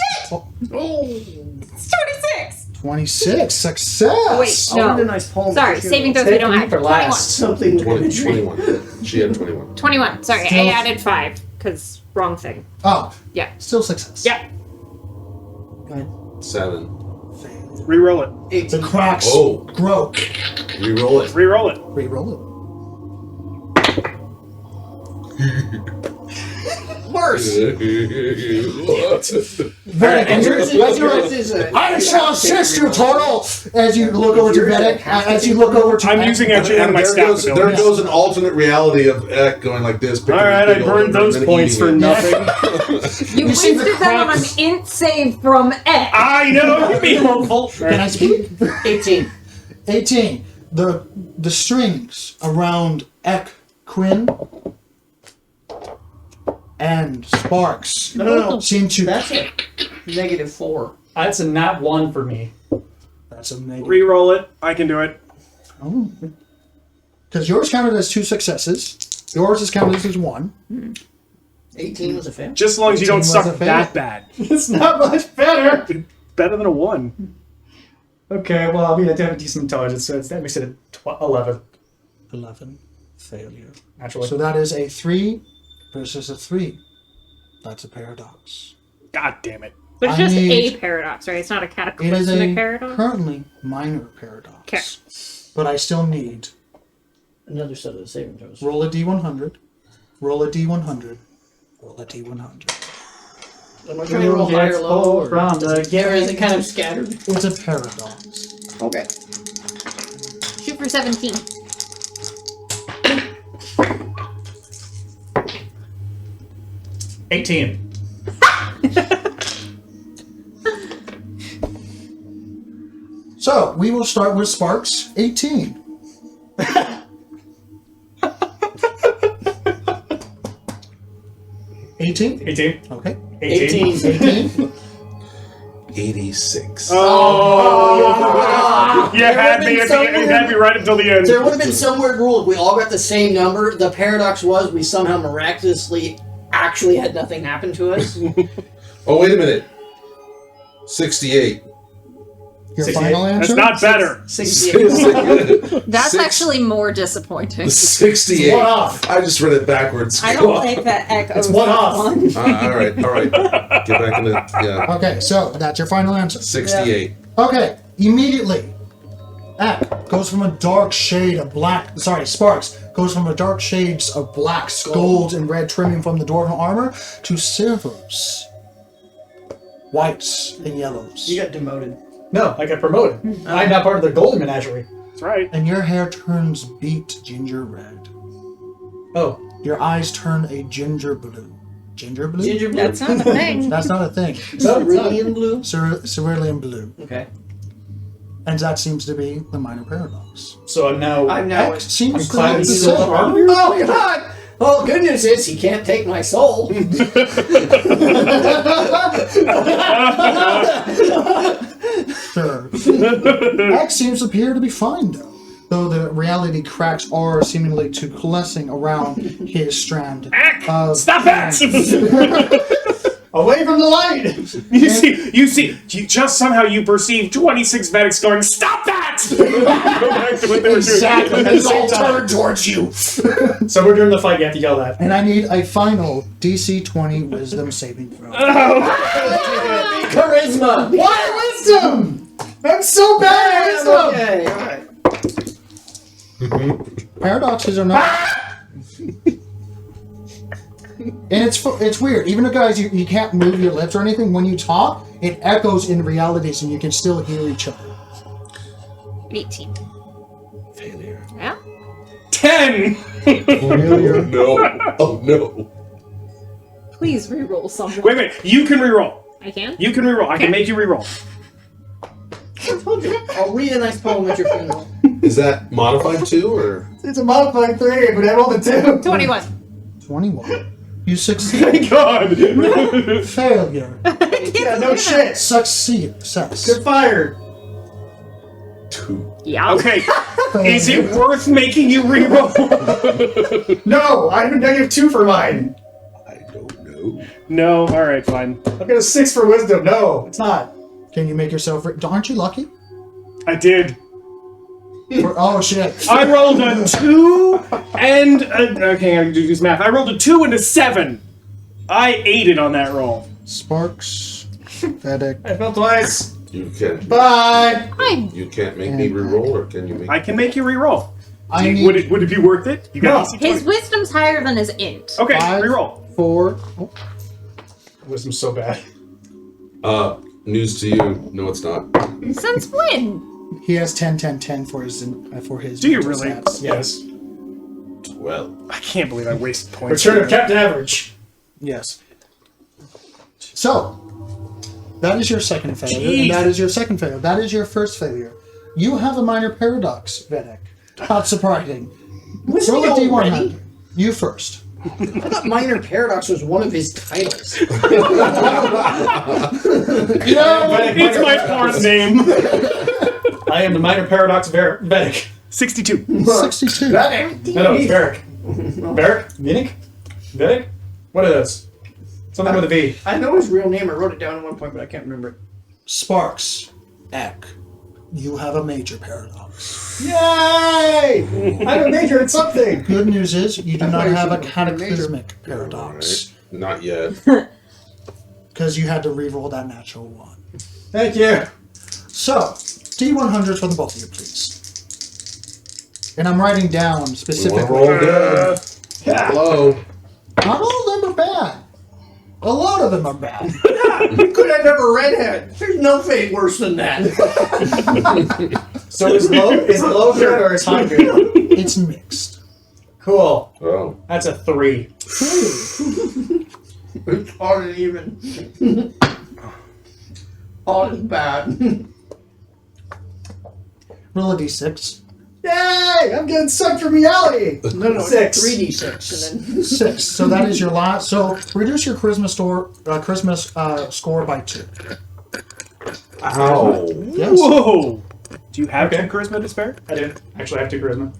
It's 26. 26. Success. Wait, I wanted a no. nice poem. Sorry, for you. saving throws we don't Save have. for 21. last. Something. 21. She had 21. 21. Sorry, Still- I added 5 because wrong thing. Oh, Yeah. still success. Yeah. Go ahead. 7. Reroll it. The cracks Oh. grow. Reroll it. Reroll it. Reroll Worse. Vedic, and Yours is a- I shall assist you, Turtle! As you look over to Yours is a Vedic, half as you look over to I'm using actually one of my there staff goes, there abilities. goes an alternate reality of Ek going like this. All right, I burned those points for nothing. You You see the wasted that on an cracks. int save from X. I know. You're being hopeful. Can I speak? 18. 18. The strings around Ek, Quinn, and Sparks No. seem to. That's it. -4. That's a nat 1 for me. That's a negative. Reroll it. I can do it. Because yours counted as 2 successes. Yours is counted as 1. 18 was a fail. Just as long as you don't 18 suck was a fail. that bad. It's not much better. Better than a 1. Okay, well, I mean, I do have a decent intelligence, so that makes it a 11. 11. Failure. Naturally. So that is a 3 versus a 3. That's a paradox. God damn it. But it's I just need- a paradox, right? It's not a It is cataclysmic a paradox. currently minor paradox. Okay. But I still need Another set of the saving throws. roll a d100, roll a d100, roll a d100. Am I trying to roll higher or low? From the Or is it kind of scattered? It's a paradox. Okay. Shoot for 17. $18. So we will start with Sparks, 18. $18? 18. Okay. 18. 18. 86. Oh! You had me at the end. You had me right until the end. There would have been some weird rule if we all got the same number. The paradox was we somehow miraculously actually had nothing happen to us. Oh, wait a minute. 68. Your 68. final answer? That's not better. 68. That's actually more disappointing. 68. One off. I just read it backwards. I don't think that echoes. It's one off. All right. Get back in the. Yeah. Okay, so that's your final answer. 68. Okay, immediately, Eck goes from a dark shade of black. Sorry, Sparks goes from a dark shades of black, gold, and red trimming from the dwarven armor to silvers, whites, and yellows. You got demoted. No, I got promoted. I'm now part of the Golden Menagerie. That's right. And your hair turns beet ginger red. Oh, Your eyes turn a ginger blue. Ginger blue? Ginger blue. That's not a thing. That's not a thing. Cerulean blue. Cerulean blue. Okay. And that seems to be the minor paradox. so I'm now. Eck seems I'm to clad be in the silver same. armor. Oh God! Well, good news is he can't take my soul. Sure. X seems to appear to be fine, though the reality cracks are seemingly to coalescing around his strand. Stop that! Away from the light! you see, just somehow you perceive 26 medics going, stop that! Go back to what they were Exactly. doing. It's all turned towards you. So we're during the fight, you have to yell that. And I need a final DC 20 Wisdom saving throw. Charisma. Why wisdom? I'm so bad at wisdom! Okay, alright. Paradoxes are not. And it's weird. Even the guys you can't move your lips or anything. When you talk, it echoes in realities, and you can still hear each other. 18. Failure. Yeah. 10! Failure. No. Oh no. Please reroll something. Wait, you can reroll. I can? You can reroll. I can make you reroll. I told you. I'll read a nice poem at your funeral. Is that modified too, or? It's a modified 3, but I rolled a 2. 21. 21. You succeed. Thank God! Failure. Yeah, no shit. Success. You're fired. 2. Yeah. Okay, is it worth making you reroll? No, I have a -2 for mine. I don't know. No, alright, fine. I've got a 6 for wisdom. No, it's not. Can you make yourself? Aren't you lucky? I did. Oh shit. I rolled a 2 and okay, I do this math. I rolled a 2 and a 7. I ate it on that roll. Sparks. Vedic. I fell twice. You can. Bye. Fine. You can't make me reroll, or can you make? I can make you reroll. I need Would it be worth it? You got No. His wisdom's higher than his int. Okay, 5, reroll. 4. Oh, Wisdom's so bad. News to you. No, it's not. Since when? he has 10, 10, 10 for his. Do you really? stats. Yes. 12. I can't believe I wasted points. Return of Captain Average. Yes. So, that is your second failure, Jeez. and that is your second failure. That is your first failure. You have a minor paradox, Vedic. Not surprising. Wasn't Roll a he D100. already? You first. I thought Minor Paradox was one of his titles. It's my fourth name. I am the minor paradox Vedic. 62. 62. No, it's Varric. Varric? Vinic? Vedic? What are those? Something with a V. I know his real name. I wrote it down at one point, but I can't remember it. Sparks. Eck. You have a major paradox. Yay! I'm a major at something. Good news is you do I not thought you have a said cataclysmic paradox. Alright. Not yet. Because you had to re-roll that natural one. Thank you. So, D100s for the both of you, please. And I'm writing down We want to specifically. roll good. Hello. Not all of them are bad. A lot of them are bad. Could have never redhead. There's no fate worse than that. So is low good or is high good? It's mixed. Cool. Oh. That's a 3. It's hard and even. All is bad. Roll a D6. Yay! I'm getting sucked from reality. No, 6. 3d6 and then 6. So that is your last. So reduce your charisma score by 2. Ow. Yes. Whoa! Do you have Okay. 2 charisma to spare? I didn't. Actually, I have 2 charisma.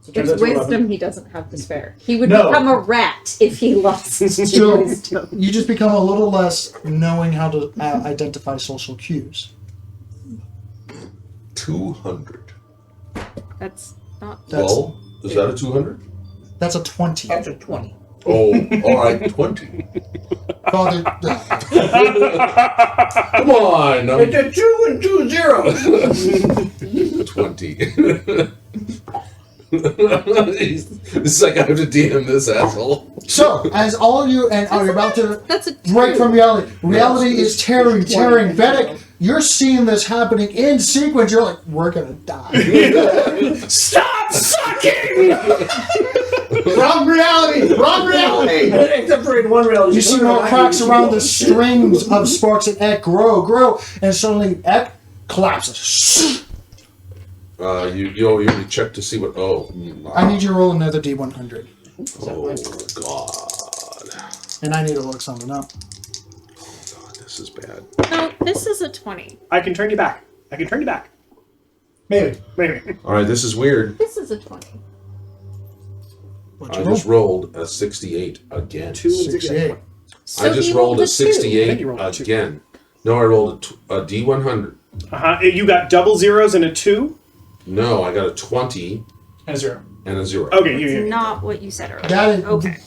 So it turns It's out to 11. wisdom he doesn't have to spare. He would No. become a rat if he lost to So wisdom. you just become a little less knowing how to identify social cues. 200. That's not. Well, is that a 200? That's a 20. that's a 20. Oh, alright, 20. Father, Come on. It's a 2 and 2 zeros. 20. This is like I have to DM this asshole. So, as all of you and you're about to That's a break from reality. Reality is tearing. 20. Vedic, you're seeing this happening in sequence. You're like, we're gonna die. Stop sucking! Wrong reality! Wrong reality! Except for in one reality. You see more cracks around the strings of sparks and Ek grow, and suddenly Ek collapses. You already check to see what. I need you to roll another D100. Oh God. And I need to look something up. God, this is bad. No, this is a 20. I can turn you back. Maybe. All right, this is weird. This is a 20. What'd I you roll? just rolled a 68 again. 68. So I just he rolled a two. 68 I think you rolled a 2. again. No, I rolled a D100. You got double zeros and a 2? No, I got a 20 And a 0. and a 0. Okay, It's you. not what you said earlier. That is, Okay.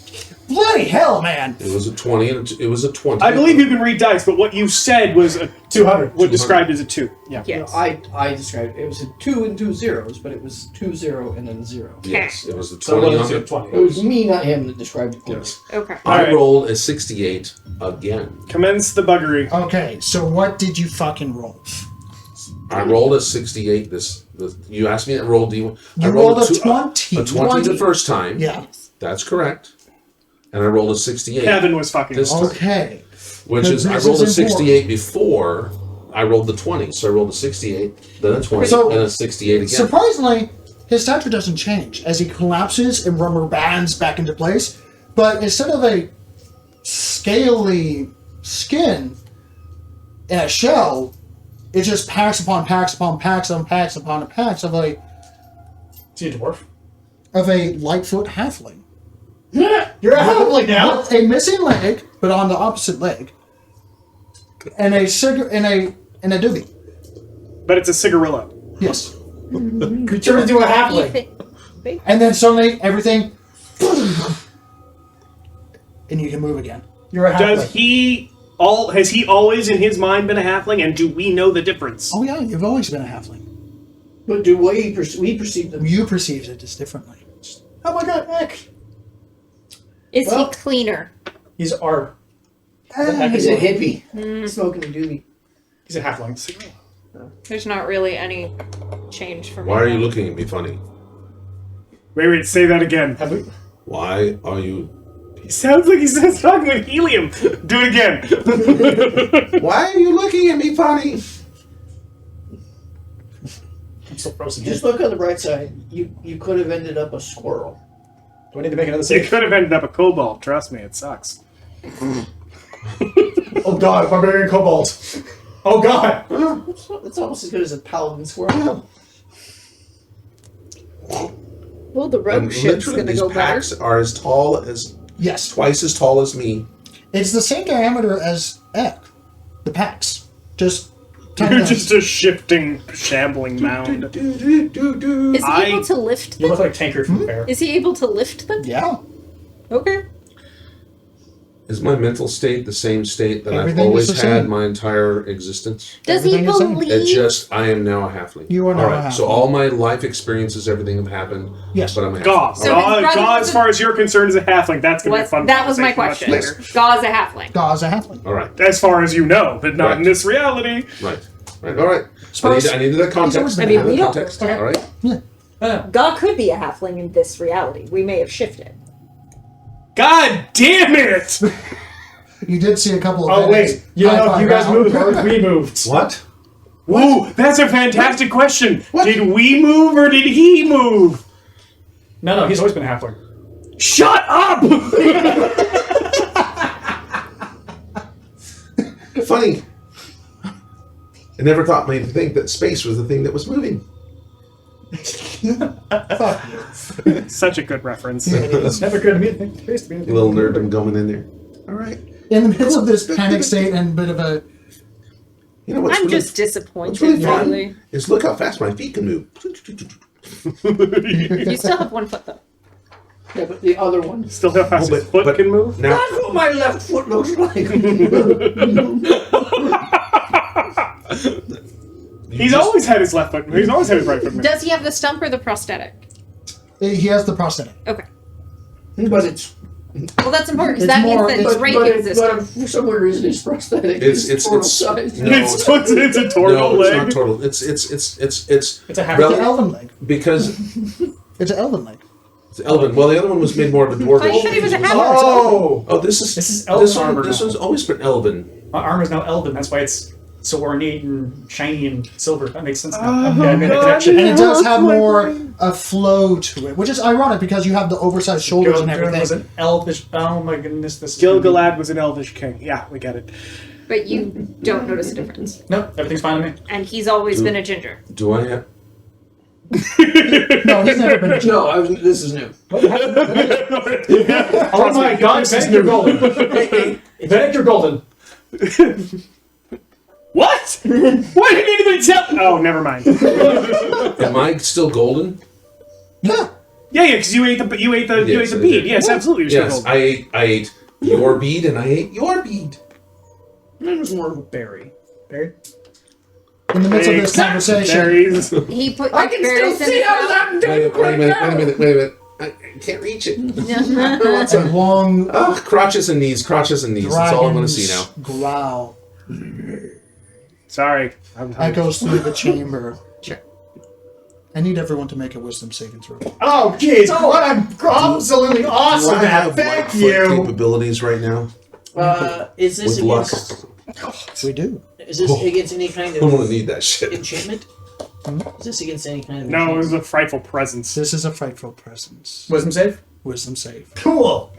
Bloody hell, man! It was a 20 and it was a 20. I believe you can read dice, but what you said was 200. what described as a 2. Yeah. Yes. I described it was a 2 and 2 zeros, but it was 2 0 and then 0. Yes, it was the So 20 it on was the 20. It was me, not him, that described it. Yes. Okay. I Alright. rolled a 68 again. Commence the buggery. Okay, so what did you fucking roll? I rolled a 68. You asked me to roll D1. You I rolled a two- 20. A 20 the first time. Yeah. That's correct. And I rolled a 68 Kevin was fucking. this time. Okay. Which is, I This rolled a is 68 before I rolled the 20. So I rolled a 68, then a 20, So- and a 68 again. Surprisingly, his stature doesn't change as he collapses and rubber bands back into place. But instead of a scaly skin in a shell, it just packs upon packs upon packs upon packs upon packs of a Is he a dwarf? Lightfoot halfling. You're a halfling now. With a missing leg, but on the opposite leg, and a doobie. But it's a cigarillo. Yes. You turn into a halfling. And then suddenly everything, and you can move again. You're a halfling. Has he always in his mind been a halfling, and do we know the difference? Oh yeah, you've always been a halfling. But do we perceive them? You perceive it just differently. Oh my god, Ek. Is Well- he cleaner? He's our. He's a hippie. Smoking a doobie. He's a halfling. There's not really any change for me. Why are you looking at me funny? Wait, say that again. Have we? Why are you... He sounds like he's talking with helium. Do it again. Why are you looking at me funny? I'm still frozen. Just look on the bright side. You could have ended up a squirrel. Do I need to make another You save? could have ended up a kobold. Trust me, it sucks. Oh god, barbarian kobold. Oh god. It's almost as good as a paladin squirrel. Well, the rogue And ship's literally, gonna these go better. packs are as tall as... Yes. Twice as tall as me. It's the same diameter as Ek, the packs. Just 10 You're times. just a shifting, shambling mound. Is he able to lift You them? look like Tancred from Bear. Is he able to lift them? Yeah. Okay. Is my mental state the same state that Everything I've is always the had same. my entire existence? Does he Everything is same. believe? It's just, I am now a halfling. You are now All a right, so halfling. all my life experiences, everything have happened. Yes. But I'm a halfling. God. So God, his brother God, as wasn't- far as you're concerned, is a halfling. That's going to be a fun That was my conversation question. much later. Gauze a halfling. God's a halfling. All right, As far as you know, but not Right. in this reality. right. All right. Suppose- I needed that context. always been I needed a the halfling. context. Okay. All right. God could be a halfling in this reality. We may have shifted. God damn it! You did see a couple of Oh wait, you know, you guys moved or we moved? What? Ooh, that's a fantastic question. Did we move or did he move? No, he's always been a halfling. Shut up! Funny. I never thought me to think that space was the thing that was moving. Such a good reference. It's never occurred to me to think space to be You little nerd going in there. All right. In the midst of this panic state and bit of a... You know what's I'm really, just disappointed, what's really fun really. is look how fast my feet can move. You still have 1 foot though. Yeah, but the other one. Still know how his foot can move? Now, That's what my left foot looks like. He's always had his left foot. He's always had his right foot. Does he have the stump or the prosthetic? He has the prosthetic. Okay. But it's Well, that's important because It's that more- means that it's- break but exists. for some weird reason it's prosthetic. It's total size. no, It's a turtle no, leg. it's not total. It's It's a half. Rel- It's an elven leg. because It's an elven leg. it's elven. Well, the other one was made more of a I thought you dwarvish. said he was a hammer. Oh! Oh, this is elven this one. armor This now. one's always been elven. My armor's now elven. That's why it's so ornate and shiny and silver. That makes sense now. Oh, Yeah, I made a God. connection. And it does have more a flow to it, which is ironic because you have the oversized shoulders and Gilgalad was everything. an elvish. Oh my goodness, this. Gilgalad was an elvish king. Yeah, we get it. But you don't notice a difference. No, everything's fine with me. And he's always been a ginger. Do I have? No, he's never been a No, this is new. Oh my God, Vedic, you're golden. Vedic, you're golden. What? Why didn't anybody tell? Oh, never mind. Am I still golden? Yeah. Yeah, because you ate the Yes, the I bead. did. Yes, absolutely. You're Yes, still I ate your bead and I ate your bead. Mine was more of a berry. Barry? In the midst of this Exactly. conversation, Berries. He put I can still berries in see his how mouth. that Wait a minute. I can't reach it. a long Oh, crotches and knees. That's all I'm going to see now. growl Sorry. echoes through the chamber. Sure. I need everyone to make a wisdom saving throw. Oh, jeez. What? I'm absolutely Do awesome I at. have Thank Lightfoot you. capabilities right now? Is this With against? lust? We do. Is this against any kind I'm going of to need that shit. enchantment? Is this against any kind of? No, it enchantment? was a frightful presence. This is a frightful presence. Wisdom save? Wisdom save. Cool.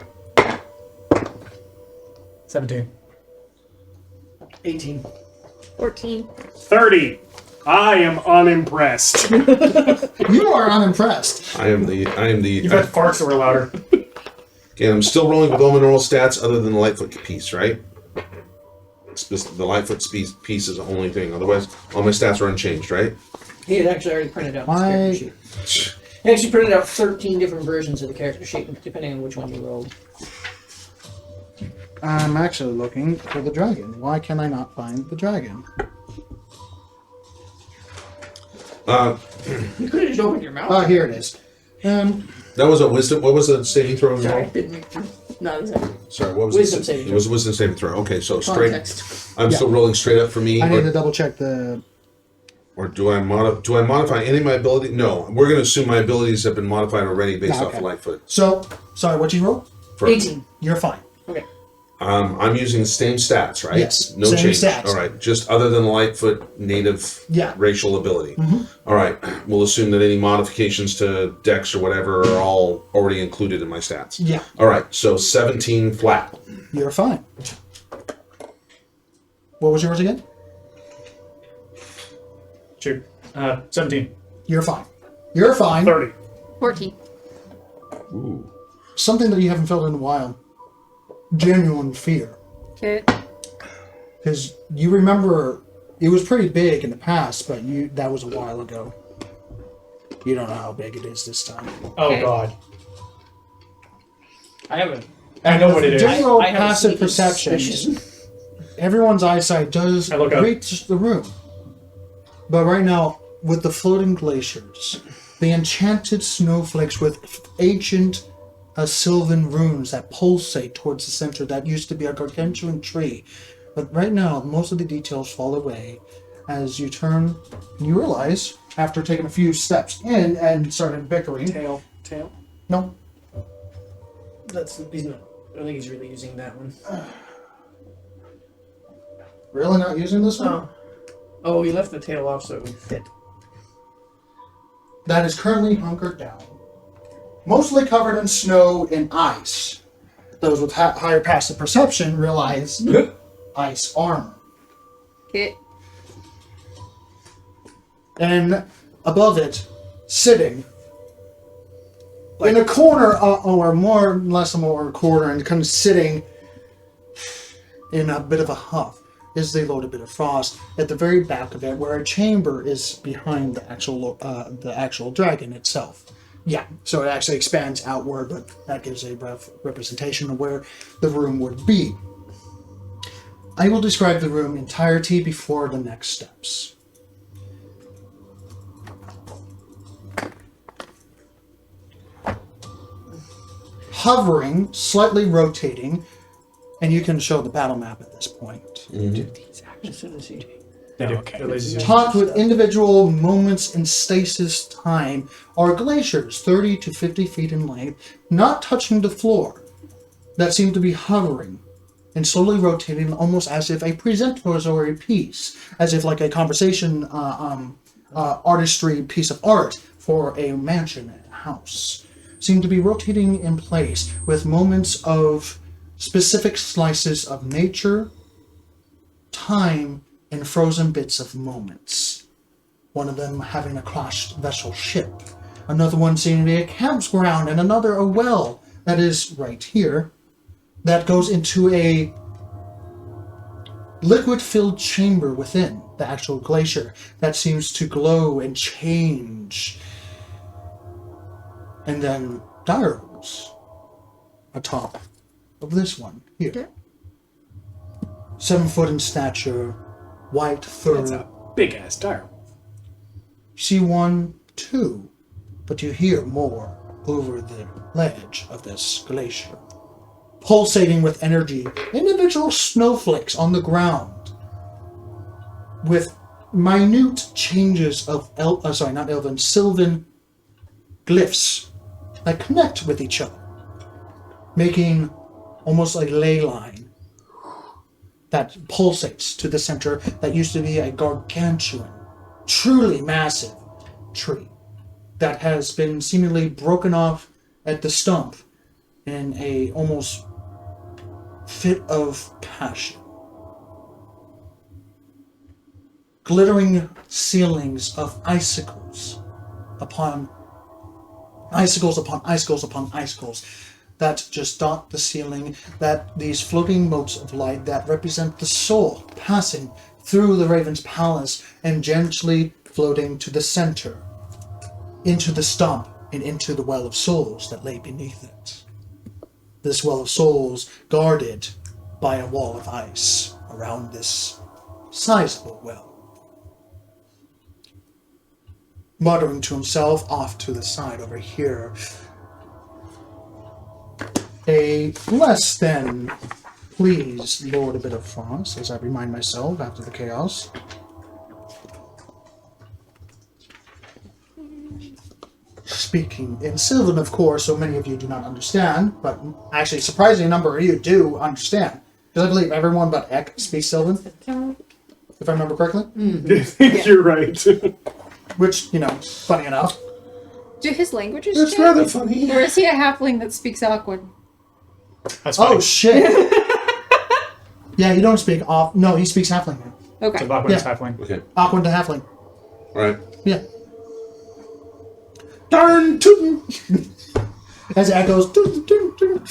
17. 18. 14. 30. I am unimpressed. You are unimpressed. I am the. You've had farts that were louder. Again, I'm still rolling with all my normal stats other than the Lightfoot piece, right? It's just the Lightfoot piece is the only thing. Otherwise, all my stats are unchanged, right? He had actually already printed out the Why- character sheet. He actually printed out 13 different versions of the character sheet, depending on which one you rolled. I'm actually looking for the dragon. Why can I not find the dragon? You could have just opened your mouth. Ah, here it is. That was a wisdom. What was the saving throw? Sorry, didn't make no, exactly. Sorry, what was Wisdom it? saving It was a wisdom saving throw. Okay, so straight. Context. I'm still rolling straight up for me, I need to double check the. or do I modify any of my ability? No, we're going to assume my abilities have been modified already based off Okay. of Lightfoot. So, sorry, what'd you roll? For- 18. You're fine. Okay. I'm using the same stats, right? Yes, No same change. stats. All right, just other than the Lightfoot native Yeah. racial ability. All right, we'll assume that any modifications to Dex or whatever are all already included in my stats. Yeah. All right, so 17 flat. You're fine. What was yours again? Shoot. 17. You're fine. You're fine. 30. 14. Ooh. Something that you haven't felt in a while. Genuine fear. Okay. Because you remember it was pretty big in the past, but that was a while ago. You don't know how big it is this time. Oh, Okay. God. I haven't. I know what it is. General I have a passive sneaky perception. suspicion. Everyone's eyesight does I look up. reach the room. But right now, with the floating glaciers, the enchanted snowflakes with ancient sylvan runes that pulsate towards the center that used to be a gargantuan tree. But right now, most of the details fall away as you turn and you realize, after taking a few steps in and started bickering. Tail. No. He's not. I don't think he's really using that one. Really not using this one? Oh. Oh, he left the tail off so it would fit. That is currently hunkered down. Mostly covered in snow and ice. Those with higher passive perception realize ice armor. Okay. And above it, sitting in a corner, or more or less a more corner, and kind of sitting in a bit of a huff, is the loaded bit of frost at the very back of it, where a chamber is behind the actual dragon itself. Yeah, so it actually expands outward, but that gives a rough representation of where the room would be. I will describe the room entirety before the next steps. hovering, slightly rotating, and you can show the battle map at this point. As soon as you do. Okay. Topped with individual moments in stasis time are glaciers 30 to 50 feet in length, not touching the floor, that seem to be hovering and slowly rotating almost as if a presentatory piece, as if like a conversation artistry piece of art for a mansion and a house, seem to be rotating in place with moments of specific slices of nature, time, and frozen bits of moments. One of them having a crashed vessel ship, another one seeming to be a campground, and another a well that is right here that goes into a liquid-filled chamber within the actual glacier that seems to glow and change. And then dire wolves atop of this one here. Okay. 7 foot in stature, white fur. That's a big ass dire. You see 1, 2, but you hear more over the ledge of this glacier. Pulsating with energy, individual snowflakes on the ground, with minute changes of Sylvan glyphs that connect with each other, making almost a ley line that pulsates to the center that used to be a gargantuan, truly massive tree that has been seemingly broken off at the stump in a almost fit of passion. Glittering ceilings of icicles upon icicles upon icicles upon icicles that just dot the ceiling, that these floating motes of light that represent the soul passing through the Raven's palace and gently floating to the center, into the stump and into the well of souls that lay beneath it. This well of souls guarded by a wall of ice around this sizable well. Muttering to himself off to the side over here, a less than pleased Lord a bit of Frost, as I remind myself after the chaos. Speaking in Sylvan, of course, so many of you do not understand, but actually a surprising number of you do understand. Because I believe everyone but Ek speaks Sylvan, if I remember correctly. You're right. Which, you know, funny enough. Do his languages It's change? rather funny. Or is he a halfling that speaks Aquan? That's funny. Oh, shit! Yeah, you don't speak off. No, he speaks halfling now. Okay. So Aquan is halfling. Okay. Aquan to halfling. Right. Yeah. Darn tootin'! As it echoes. Tootin', tootin', tootin'.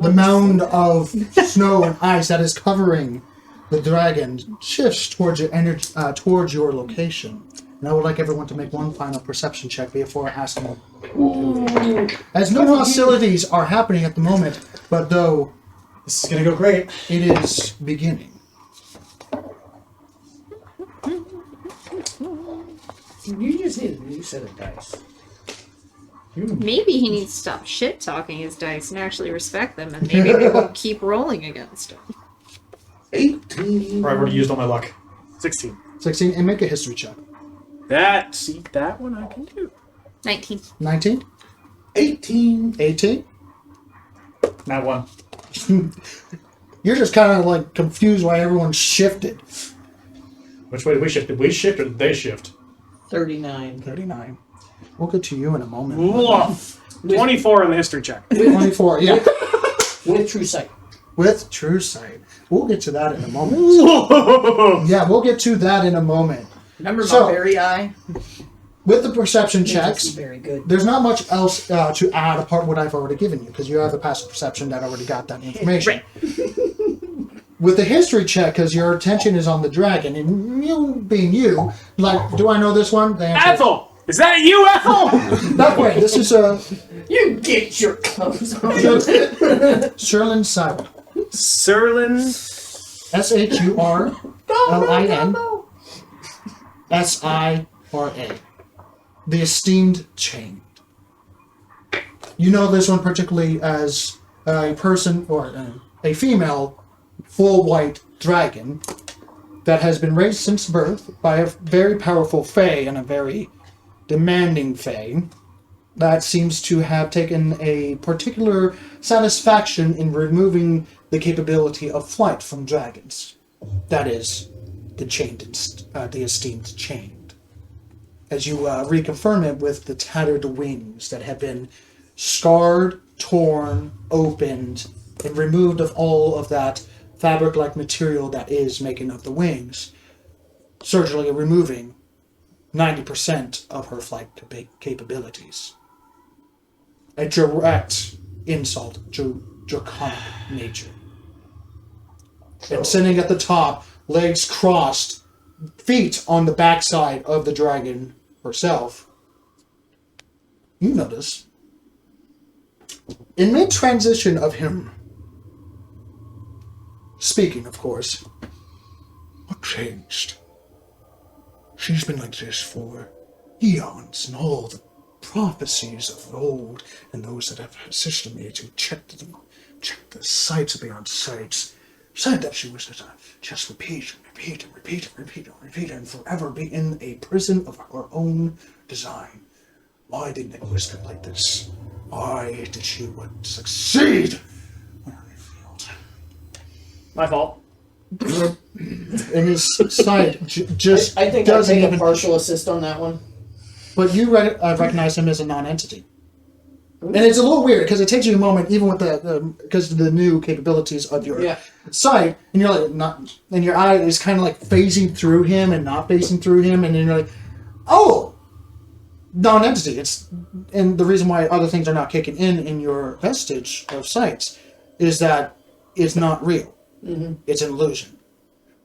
The mound of snow and ice that is covering the dragon shifts towards your energy, towards your location. And I would like everyone to make one final perception check before asking. As no hostilities are happening at the moment, but though This is gonna go great. it is beginning. You just need a new set of dice. Maybe he needs to stop shit talking his dice and actually respect them, and maybe they won't keep rolling against him. 18. Or I've already used all my luck. 16. 16, and make a history check. That one I can do. 19. 19, 18. 18. Not one. You're just kind of like confused why everyone shifted. Which way did we shift? Did we shift or did they shift? 39. 39. We'll get to you in a moment. Woof. 24 in the history check. 24, yeah. With true sight. With true sight. We'll get to that in a moment. Yeah, we'll get to that in a moment. Remember So- my berry eye? With the perception Makes checks, us very good. there's not much else to add apart what I've already given you, because you have the passive perception that already got that information. With the history check, because your attention is on the dragon, and you being you, like, do I know this one? The answer is- Ethel! Is that you, Ethel? That way, this is You get your clothes on. Sherlin Sirlin. Serlin. SHURLIN SIRA. The esteemed chained. You know this one particularly as a person or a female full white dragon that has been raised since birth by a very powerful fae and a very demanding fae that seems to have taken a particular satisfaction in removing the capability of flight from dragons. That is, the the esteemed chained. As you reconfirm it with the tattered wings that have been scarred, torn, opened, and removed of all of that fabric-like material that is making up the wings, surgically removing 90% of her flight capabilities. A direct insult to draconic nature. And sitting at the top, legs crossed, feet on the backside of the dragon herself, you notice, in mid-transition of him speaking, of course, what changed? She's been like this for eons, and all the prophecies of old, and those that have assisted me to check the sights beyond sights, said that she was to just repeat and repeat and repeat and repeat and repeat and forever be in a prison of her own design. Why didn't it whisper like this? Why did she succeed? My fault. And his side just I think I doesn't take even... a partial assist on that one. But you recognize him as a non-entity. And it's a little weird, because it takes you a moment, even with because of the new capabilities of your sight, and you're like, and your eye is kind of like phasing through him and not phasing through him, and then you're like, oh, non-entity. And the reason why other things are not kicking in your vestige of sights is that it's not real. Mm-hmm. It's an illusion.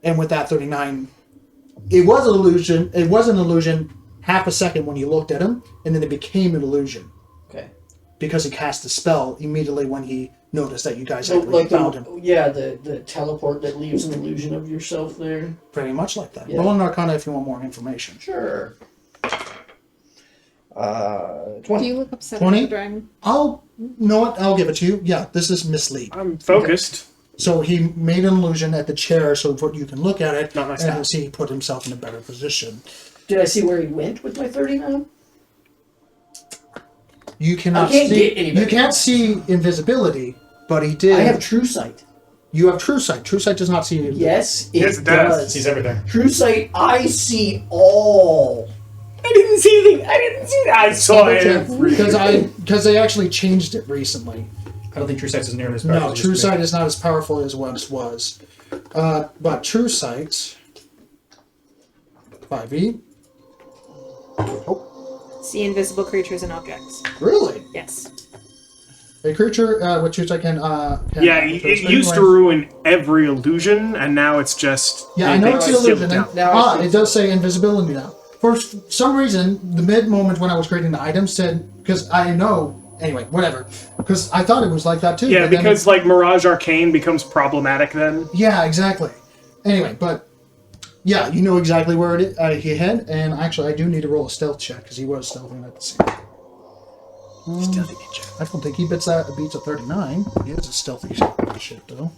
And with that 39, it was an illusion. It was an illusion half a second when you looked at him, and then it became an illusion. Okay. Because he cast a spell immediately when he noticed that you guys So, had like found him. Yeah, the teleport that leaves an illusion of yourself there. Pretty much like that. Yeah. Roll an Arcana if you want more information. Sure. 20. Do you look up 20? Dragon? I'll give it to you. Yeah, this is mislead. I'm focused. Okay. So he made an illusion at the chair so you can look at it, Not my and style. you'll see he put himself in a better position. Did I see where he went with my 39? You cannot I can't see. get any better. You can't see invisibility, but he did. I have true sight. You have true sight. True sight does not see you. Yes, Yes, it it does. does. Sees everything. True sight, I see all. I didn't see anything. I didn't see that. I saw everything. Because they actually changed it recently. I don't think True Sight is nearly as powerful. No, as it True used to be. Sight is not as powerful as once was. But True Sight, 5e. Oh, See invisible creatures and objects. really? Yes. A creature with True Sight can Yeah, it used to ruin every illusion, and now it's just... Yeah, I know it's an skip illusion. down. Now I see. It does say invisibility now. For some reason, the mid-moment when I was creating the item said, because I know, anyway, whatever, because I thought it was like that too. Yeah, but then- because like Mirage Arcane becomes problematic then. Yeah, exactly. Anyway, but yeah, you know exactly where he hid, and actually, I do need to roll a stealth check because he was stealthing at the same time. Stealthy ninja. I don't think he beats a 39. He is a stealthy shit though.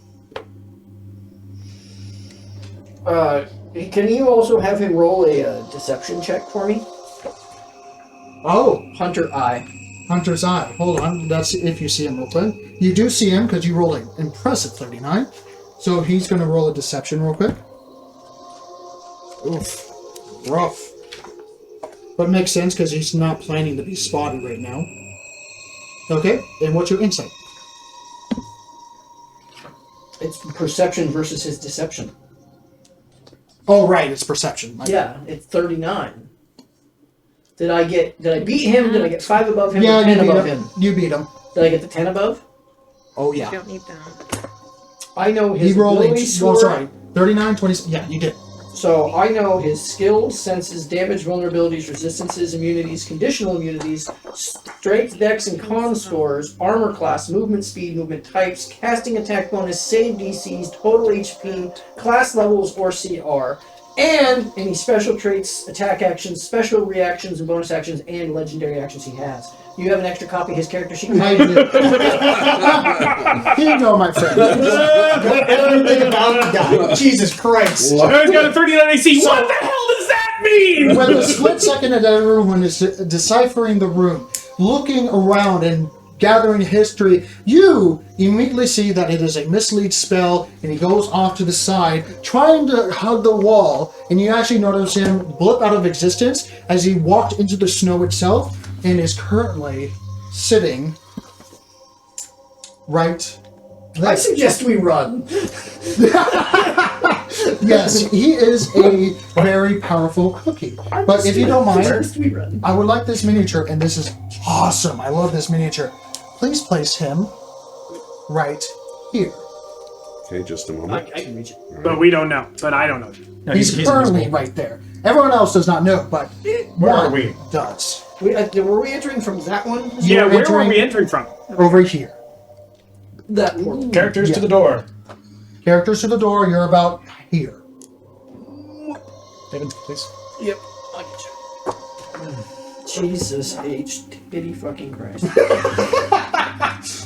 Can you also have him roll a deception check for me? Oh, Hunter Eye. Hunter's Eye. Hold on, that's if you see him real quick. You do see him because you rolled an impressive 39. So he's going to roll a deception real quick. Oof, rough. But makes sense because he's not planning to be spotted right now. Okay, and what's your insight? It's perception versus his deception. Oh, right, it's perception. Yeah, it's 39. Did I beat him? Did I get 5 above him? Yeah, or 10 you above beat him? him. You beat him. Did I get the 10 above? Oh, You yeah. don't need that. I know He his rolled ability a... score. Oh, sorry. 39, 20... Yeah, you did. So I know his skills, senses, damage, vulnerabilities, resistances, immunities, conditional immunities, strength, dex, and con scores, armor class, movement speed, movement types, casting attack bonus, save DCs, total HP, class levels, or CR. and any special traits, attack actions, special reactions, and bonus actions, and legendary actions he has. You have an extra copy of his character sheet? I do. Here you go, my friend. Everything about the guy. Jesus Christ. He's got a 39 AC. So- What the hell does that mean? When the split second that everyone is deciphering the room, looking around and gathering history, you immediately see that it is a mislead spell, and he goes off to the side, trying to hug the wall, and you actually notice him blip out of existence as he walked into the snow itself, and is currently sitting right there. I suggest we run. Yes, he is a very powerful cookie. But if you don't mind, First we run. I would like this miniature, and this is awesome. I love this miniature. Please place him right here. Okay, just a moment. I can reach it. But we don't know. But I don't know. No, He's currently invisible. right there. Everyone else does not know, but Where are one we? does. Were we entering from that one? Yeah, You're where were entering- we entering from? Over here. That portal. Characters Yeah. to the door. Characters to the door, you're about here. David, please. Yep. I'll get you. Jesus H. Titty fucking Christ.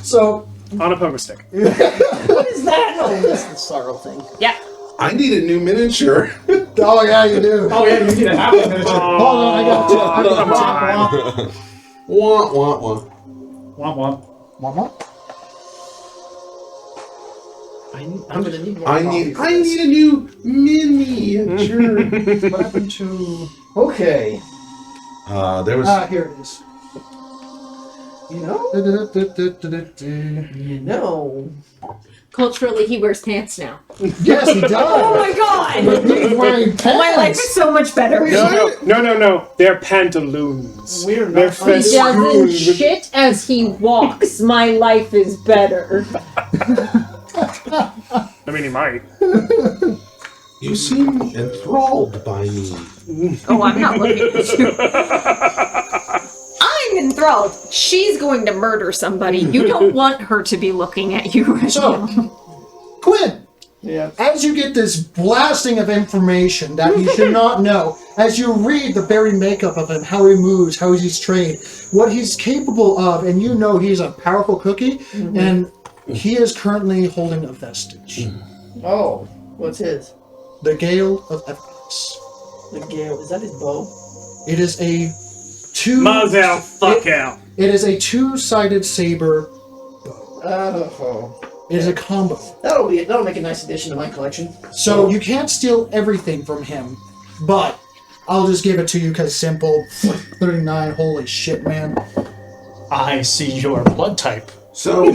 So, On a pogo stick. What is that? Oh, that's the sorrow thing. Yeah. I need a new miniature. oh yeah, you do. Oh yeah, you need a half a minute. Hold on, I got two. I got come on. Wah, wah, wah. Womp womp. Mama? I'm gonna need more I coffee for this. need a new miniature. What happened to... Okay. There was. here it is. You know? You know. Culturally, he wears pants now. Yes, he does. Oh my god! He's wearing pants. My life is so much better. No. They're pantaloons. We're They're not He doesn't festoons. shit as he walks. My life is better. I mean, he might. You seem enthralled by me. Oh, I'm not looking at you. I'm enthralled. She's going to murder somebody. You don't want her to be looking at you right So, now. Quinn, Yeah. as you get this blasting of information that you should not know, as you read the very makeup of him, how he moves, how he's trained, what he's capable of, and you know he's a powerful cookie, and he is currently holding a vestige. Oh, what's his? The Gale of Evidence. The Gale. Is that his bow? It is a two... Mazel, fuck out. It is a two-sided saber bow. Oh. It is a combo. That'll make a nice addition to my collection. So you can't steal everything from him, but I'll just give it to you because simple. 39, holy shit, man. I see your blood type. So,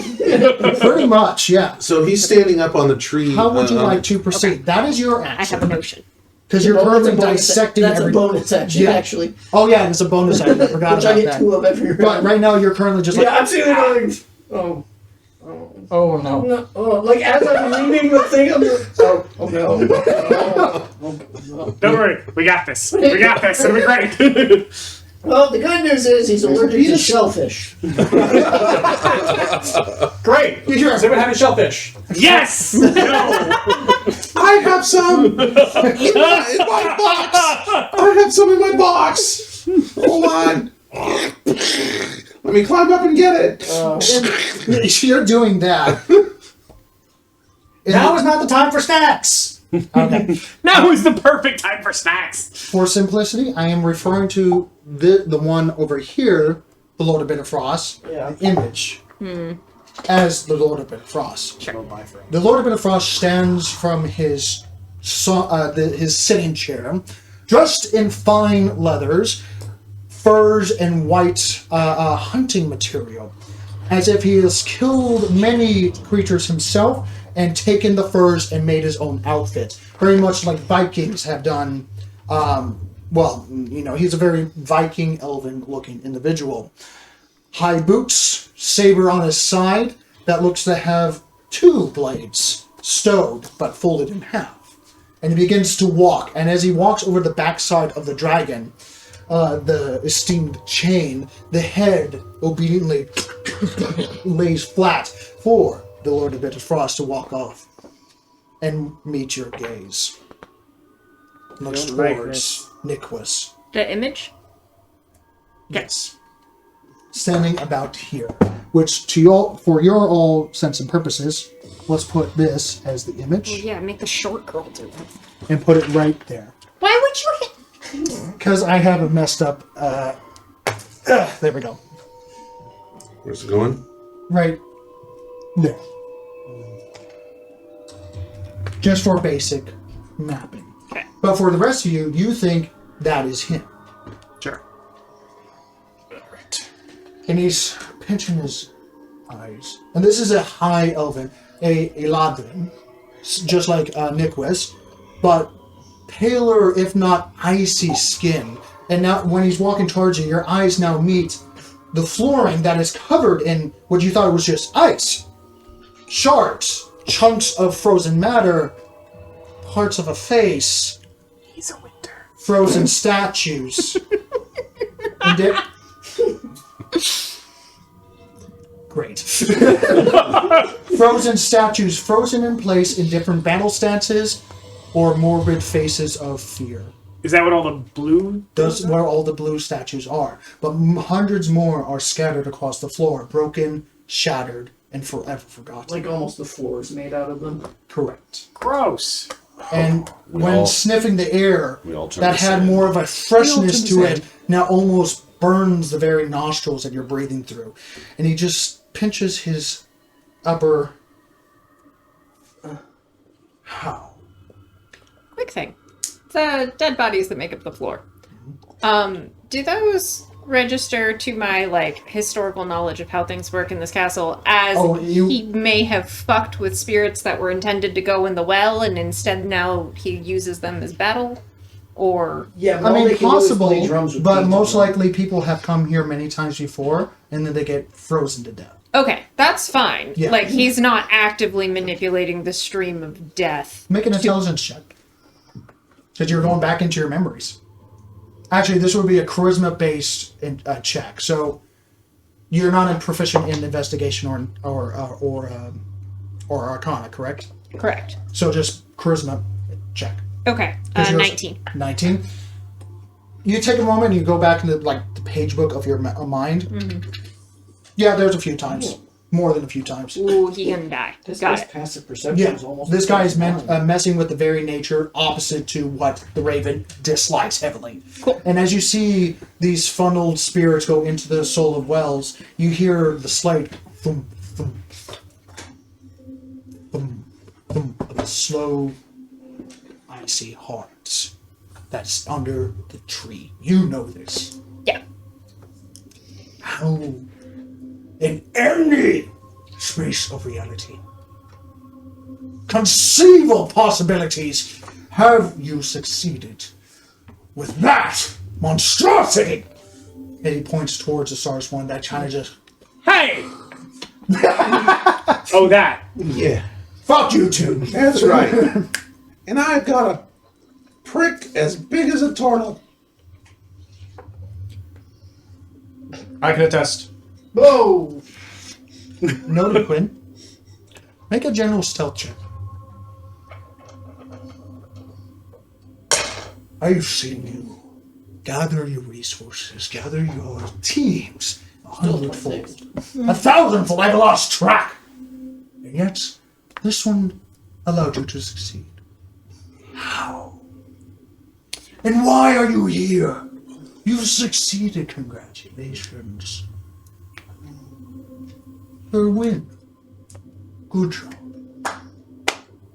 Pretty much, yeah. so he's standing up on the tree. How would you like to proceed? That is your I have action. a motion. Because you're That's a currently bonus- dissecting That's every... a bonus action, Yeah. actually. Oh yeah, it's a bonus action. I forgot Which I about get two that. of every round. But right now you're currently just Yeah, like... I'm sitting there going, oh. Oh no. No, oh, like as I'm reading the thing, I'm like, oh no. Oh. Don't worry. We got this. We got this. It'll be great. Well, the good news is he's allergic to shellfish. Great. Does anyone have any shellfish? Yes! I have some in my box. I have some in my box. Hold on. Let me climb up and get it. You're doing that. Now is not the time for snacks. Okay. Now is the perfect time for snacks. For simplicity, I am referring to the one over here, the Lord of Bitter Frost, Yeah. the image, as the Lord of Bitter Frost. Sure. The Lord of Bitter Frost stands from his his sitting chair, dressed in fine leathers, furs, and white hunting material, as if he has killed many creatures himself and taken the furs and made his own outfit. Very much like Vikings have done. Well, you know, he's a very Viking, elven-looking individual. High boots, saber on his side that looks to have two blades stowed but folded in half. And he begins to walk, and as he walks over the backside of the dragon, the esteemed chain, the head obediently lays flat for the Lord of Bitter Frost to walk off and meet your gaze. Looks Don't like towards Nicholas. The image? Yes. Standing about here. Which, to y'all, for your all sense and purposes, let's put this as the image. Well, yeah, make the short girl do it. And put it right there. Why would you hit? Because I have a messed up. There we go. Where's it going? Right there. Just for basic mapping. Okay. But for the rest of you, you think that is him. Sure. Alright. And he's pinching his eyes. And this is a high elven, a ladrin, just like Nicholas, but paler, if not icy skin. And now when he's walking towards you, your eyes now meet the flooring that is covered in what you thought was just ice. Shards, chunks of frozen matter, parts of a face. He's a winter. Frozen statues. And Great. Frozen statues frozen in place in different battle stances or morbid faces of fear. Is that what all the blue? Those where all the blue statues are. But hundreds more are scattered across the floor, broken, shattered, and forever forgotten. Like almost the floor is made out of them. Correct. Gross. And when all- sniffing the air we all turn that to had sand. more of a freshness turn to to it, sand. now almost burns the very nostrils that you're breathing through. And he just pinches his upper... How? Quick thing. The dead bodies that make up the floor. Do those register to my, like, historical knowledge of how things work in this castle as he may have fucked with spirits that were intended to go in the well and instead now he uses them as battle? Or... Yeah, I mean, possible, with but paint most on them. likely people have come here many times before, and then they get frozen to death. Okay, that's fine. Yeah. Like, he's not actively manipulating the stream of death. Make an intelligence check. Because you're going back into your memories. Actually, this would be a charisma-based check. So you're not proficient in investigation or arcana, correct? Correct. So just charisma check. Okay, 'Cause yours- 19. 19. You take a moment and you go back into like the page book of your mind. Yeah, there's a few times. More than a few times. Ooh, he gonna die. This Got guy's it. passive perception Yeah, is almost... this guy is mine. messing with the very nature opposite to what the Raven dislikes heavily. Cool. And as you see these funneled spirits go into the soul of wells, you hear the slight thump, thump, thump, thump of a slow, icy heart that's under the tree. You know this. Yeah. How in any space of reality, conceivable possibilities, have you succeeded with that monstrosity? And he points towards the SARS one that kind of just, Hey! Oh, that. Yeah, fuck you two. that's right. And I've got a prick as big as a turtle. I can attest. Whoa! Noted, Quinn. Make a general stealth check. I've seen you gather your resources, gather your teams, 100-fold, 1,000-fold. I've lost track. And yet, this one allowed you to succeed. How? And why are you here? You've succeeded. Congratulations. Your win. Good job.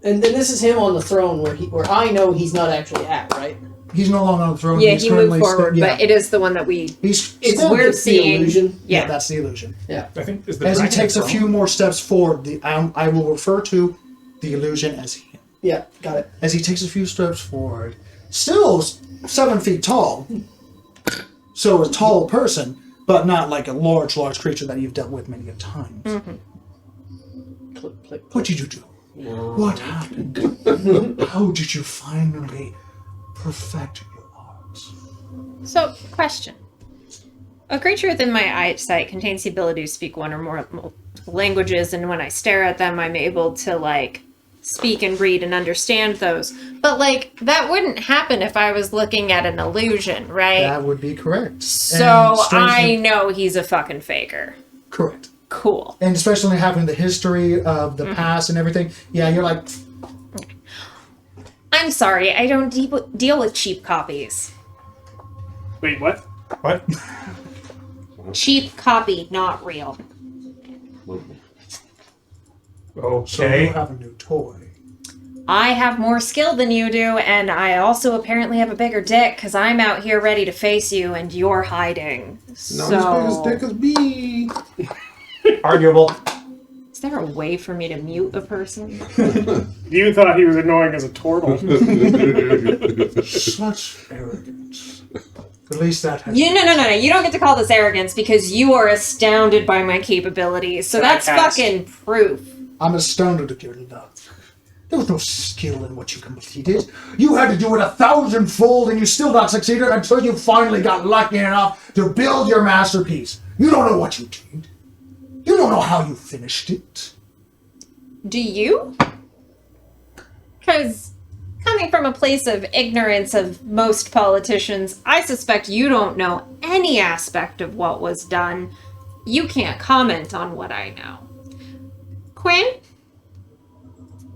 And then this is him on the throne where I know he's not actually at, right? He's no longer on the throne. Yeah, He's he moved currently forward, yeah. but it is the one that we... He's It's still- we're the seeing... illusion. yeah, Yeah. that's the illusion. Yeah. I think is the As he dragon takes a throne? few more steps forward, I will refer to the illusion as him. Yeah, got it. As he takes a few steps forward, still 7 feet tall, so a tall person, but not like a large creature that you've dealt with many a times. Click, click. What did you do? What happened? How did you finally perfect your arts? So, question. A creature within my eyesight contains the ability to speak one or more multiple languages, and when I stare at them, I'm able to, like, speak and read and understand those. But, like, that wouldn't happen if I was looking at an illusion, right? That would be correct. So And I strangely- know he's a fucking faker. Correct. Cool. And especially having the history of the past and everything. Yeah, you're like, I'm sorry, I don't deal with cheap copies. Wait, what? What? Cheap copy, not real. so Okay. you have a new toy. I have more skill than you do, and I also apparently have a bigger dick because I'm out here ready to face you and you're hiding. Not as big as dick as me. Arguable. Is there a way for me to mute a person? You thought he was annoying as a turtle. Such arrogance. At least that has. No. You don't get to call this arrogance because you are astounded by my capabilities. So that's Jackass. fucking proof. I'm astounded at your love. There was no skill in what you completed. You had to do it 1,000-fold and you still not succeeded until you finally got lucky enough to build your masterpiece. You don't know what you did. You don't know how you finished it. Do you? Because coming from a place of ignorance of most politicians, I suspect you don't know any aspect of what was done. You can't comment on what I know. Quinn?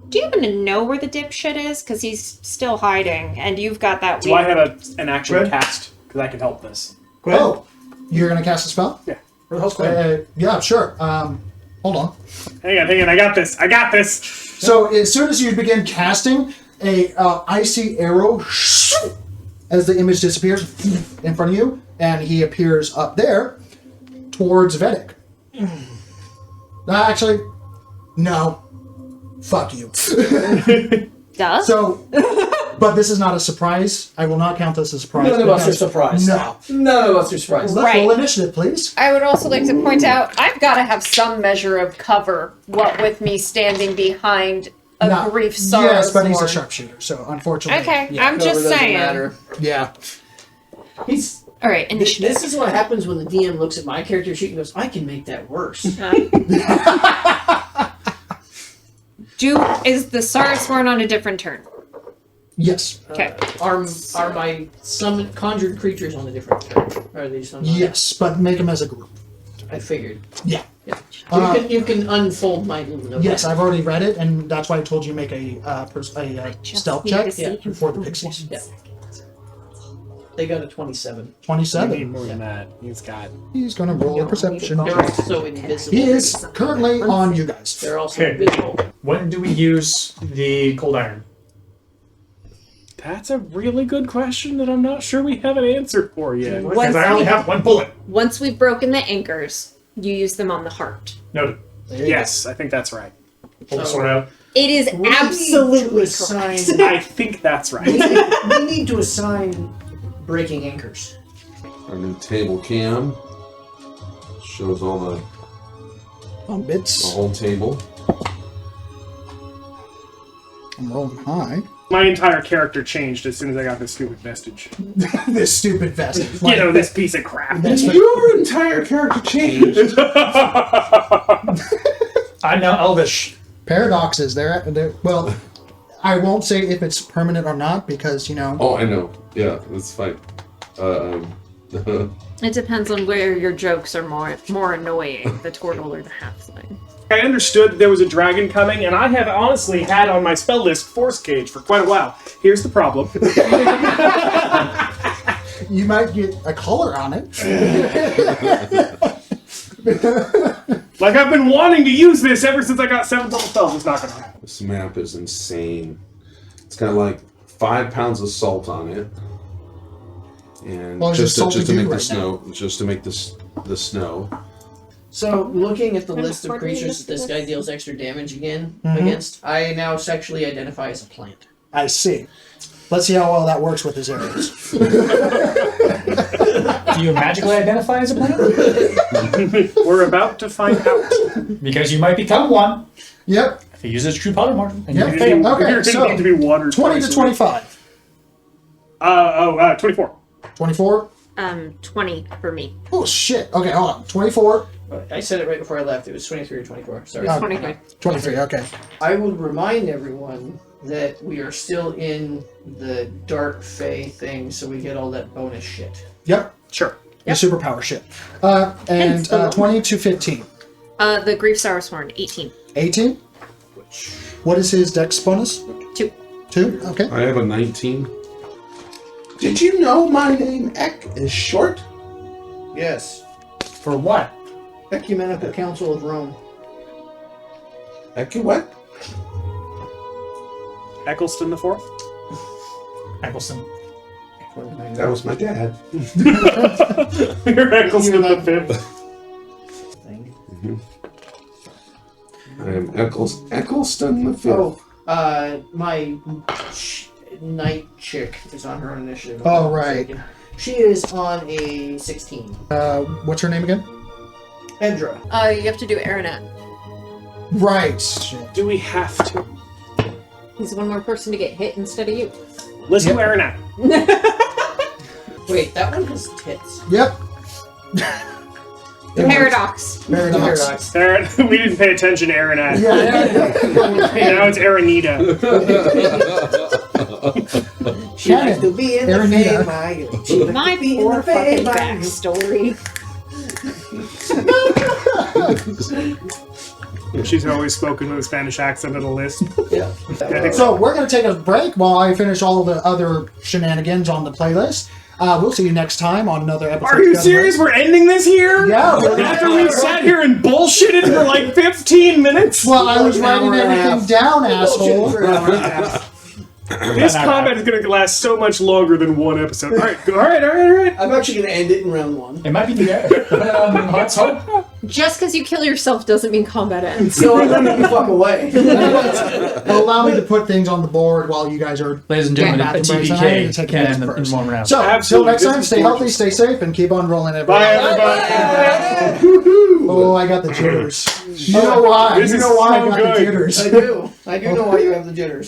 Do you happen to know where the dipshit is? Because he's still hiding, and you've got that Do I weird... have an action Good. cast? Because I can help this. Gwen? Oh, you're going to cast a spell? Yeah. Where the hell's Gwen? Yeah, sure. Hold on. Hang on, I got this. So as soon as you begin casting, a icy arrow as the image disappears in front of you, and he appears up there towards Vedic. Actually, no. Fuck you. Duh? So, but this is not a surprise. I will not count this as a surprise. None of us are because- surprised. No. None of us are surprised. Let's roll Right. initiative, please. I would also like to point out, I've got to have some measure of cover, what with me standing behind a No. grief sorrow. Yes, but he's a sharpshooter, so unfortunately. Okay, Yeah. I'm just Doesn't saying. matter. Yeah. He's. All right, initiative. This is what happens when the DM looks at my character sheet and goes, "I can make that worse." Is the Saurusworn on a different turn? Yes. Okay. Are my summoned conjured creatures on a different turn? Are they summoned? Yes, but make them as a group. I figured. Yeah. Yeah. Uh, you can unfold my note. Yes, I've already read it, and that's why I told you make a stealth need check to see him. for the pixies. Yeah. They got a 27. You need 27. more than that. He's got... He's gonna roll a perception. They're also invisible. He is currently on you guys. They're also Okay. invisible. When do we use the cold iron? That's a really good question that I'm not sure we have an answer for yet. Because I only have one bullet. Once we've broken the anchors, you use them on the heart. Noted. Yes, I think that's right. Pull the sword out. It is We need to absolutely assign. correct. I think that's right. We need to assign breaking anchors. Our new table cam shows all the Bits. whole table. I'm rolling high. My entire character changed as soon as I got this stupid vestige. This stupid vest. You know, this piece of crap. Your entire character changed. I'm now elvish. Paradoxes. They're well. I won't say if it's permanent or not because Oh, I know. Yeah, that's fine. It depends on where your jokes are more annoying, the turtle or the halfling. I understood that there was a dragon coming, and I have honestly had on my spell list Force Cage for quite a while. Here's the problem. you might get a color on it. Like, I've been wanting to use this ever since I got 7th level spells. It's not gonna happen. This map is insane. It's got like 5 pounds of salt on it, and Well, just there's to salt to make do the right snow, just to make this the snow. So, looking at the list of according to creatures that this guy deals extra damage again Mhm. against, I now sexually identify as a plant. I see. Let's see how well that works with his arrows. Do you magically identify as a plant? We're about to find out. Because you might become one Yep. if he uses true polymorph. And Yep. you fail. Okay, You're so, gonna need to be watered 20 to twice a week. 25. 24. 24. 20 for me. Oh shit. Okay, hold on. 24. I said it right before I left. It was 23 or 24. Sorry. It's 23. 23. Okay. I would remind everyone that we are still in the dark fae thing, so we get all that bonus shit. Yep. Sure. The superpower shit. And Hence the 20 to 15. The Grief Source-Horn, 18. 18. What is his dex bonus? 2. 2. Okay. I have a 19. Did you know my name Ek is short? Yes. For what? Ecumenical Council of Rome. Ek what? Eccleston the Fourth. Eccleston. That was my dad. You're Eccleston the Fifth. Thing. I am Eccleston the Fifth. My night chick is on her own initiative. if Oh, I'm not right. mistaken. She is on a 16. What's her name again? Edra. You have to do Aranat. Right. Shit. Do we have to? He's one more person to get hit instead of you. Let's do Yep. Aranat. Wait, that one has tits. Yep. Paradox. Paradox. Aaron, we didn't pay attention to Aranat. Yeah. Now it's Aranita. She likes to be in the Aranita. Feywild. She likes My to be in poor the fucking Feywild. backstory. She's always spoken with a Spanish accent at a lisp. Yeah. I think So we're going to take a break while I finish all the other shenanigans on the playlist. We'll see you next time on another episode. Are you of serious? We're ending this here? Yeah. After we sat here and bullshitted for like 15 minutes? Well, I was writing Hour and a everything half. down, Bullshit asshole. for an hour and a half. This combat is going to last so much longer than one episode. Alright, alright. I'm actually going to end it in round 1. It might be the end. Let's hope. Just because you kill yourself doesn't mean combat ends. So let me fuck away. Allow me to put things on the board while you guys are. Ladies and gentlemen, a Bathroom breaks, and I need to TPK take can a end first. in one round. So, until Absolutely, next this time, is stay healthy, gorgeous. stay safe, and keep on rolling, everybody. Bye, everybody. Oh, I got the jitters. You know why? This You is know why I so got good. the jitters. I do. I do know why you have the jitters.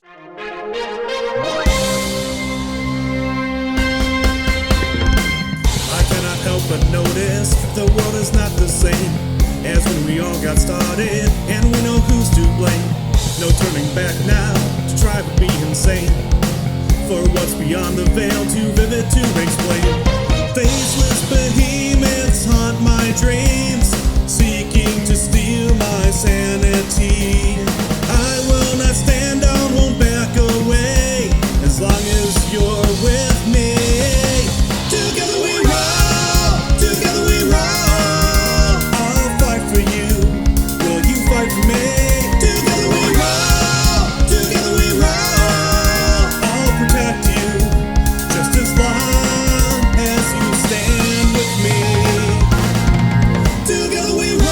I cannot help but notice the world is not the same as when we all got started, and we know who's to blame. No turning back now to try to be insane. For what's beyond the veil, too vivid to explain. Faceless behemoths haunt my dreams, seeking to steal my sanity. I will not stand down, won't back away, as long as you're with me. Together we roll, together we roll. I'll fight for you, will you fight for me? Together we roll, I'll protect you, just as long as you stand with me. Together we roll.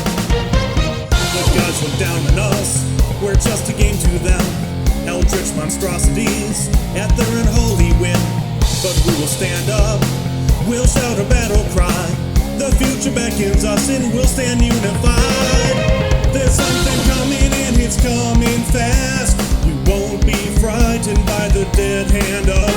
The gods look down on us, we're just a game to them. Eldritch monstrosities at their unholy whim. But we will stand up, we'll shout a battle cry. The future beckons us and we'll stand unified. There's something coming and it's coming fast. You won't be frightened by the dead hand of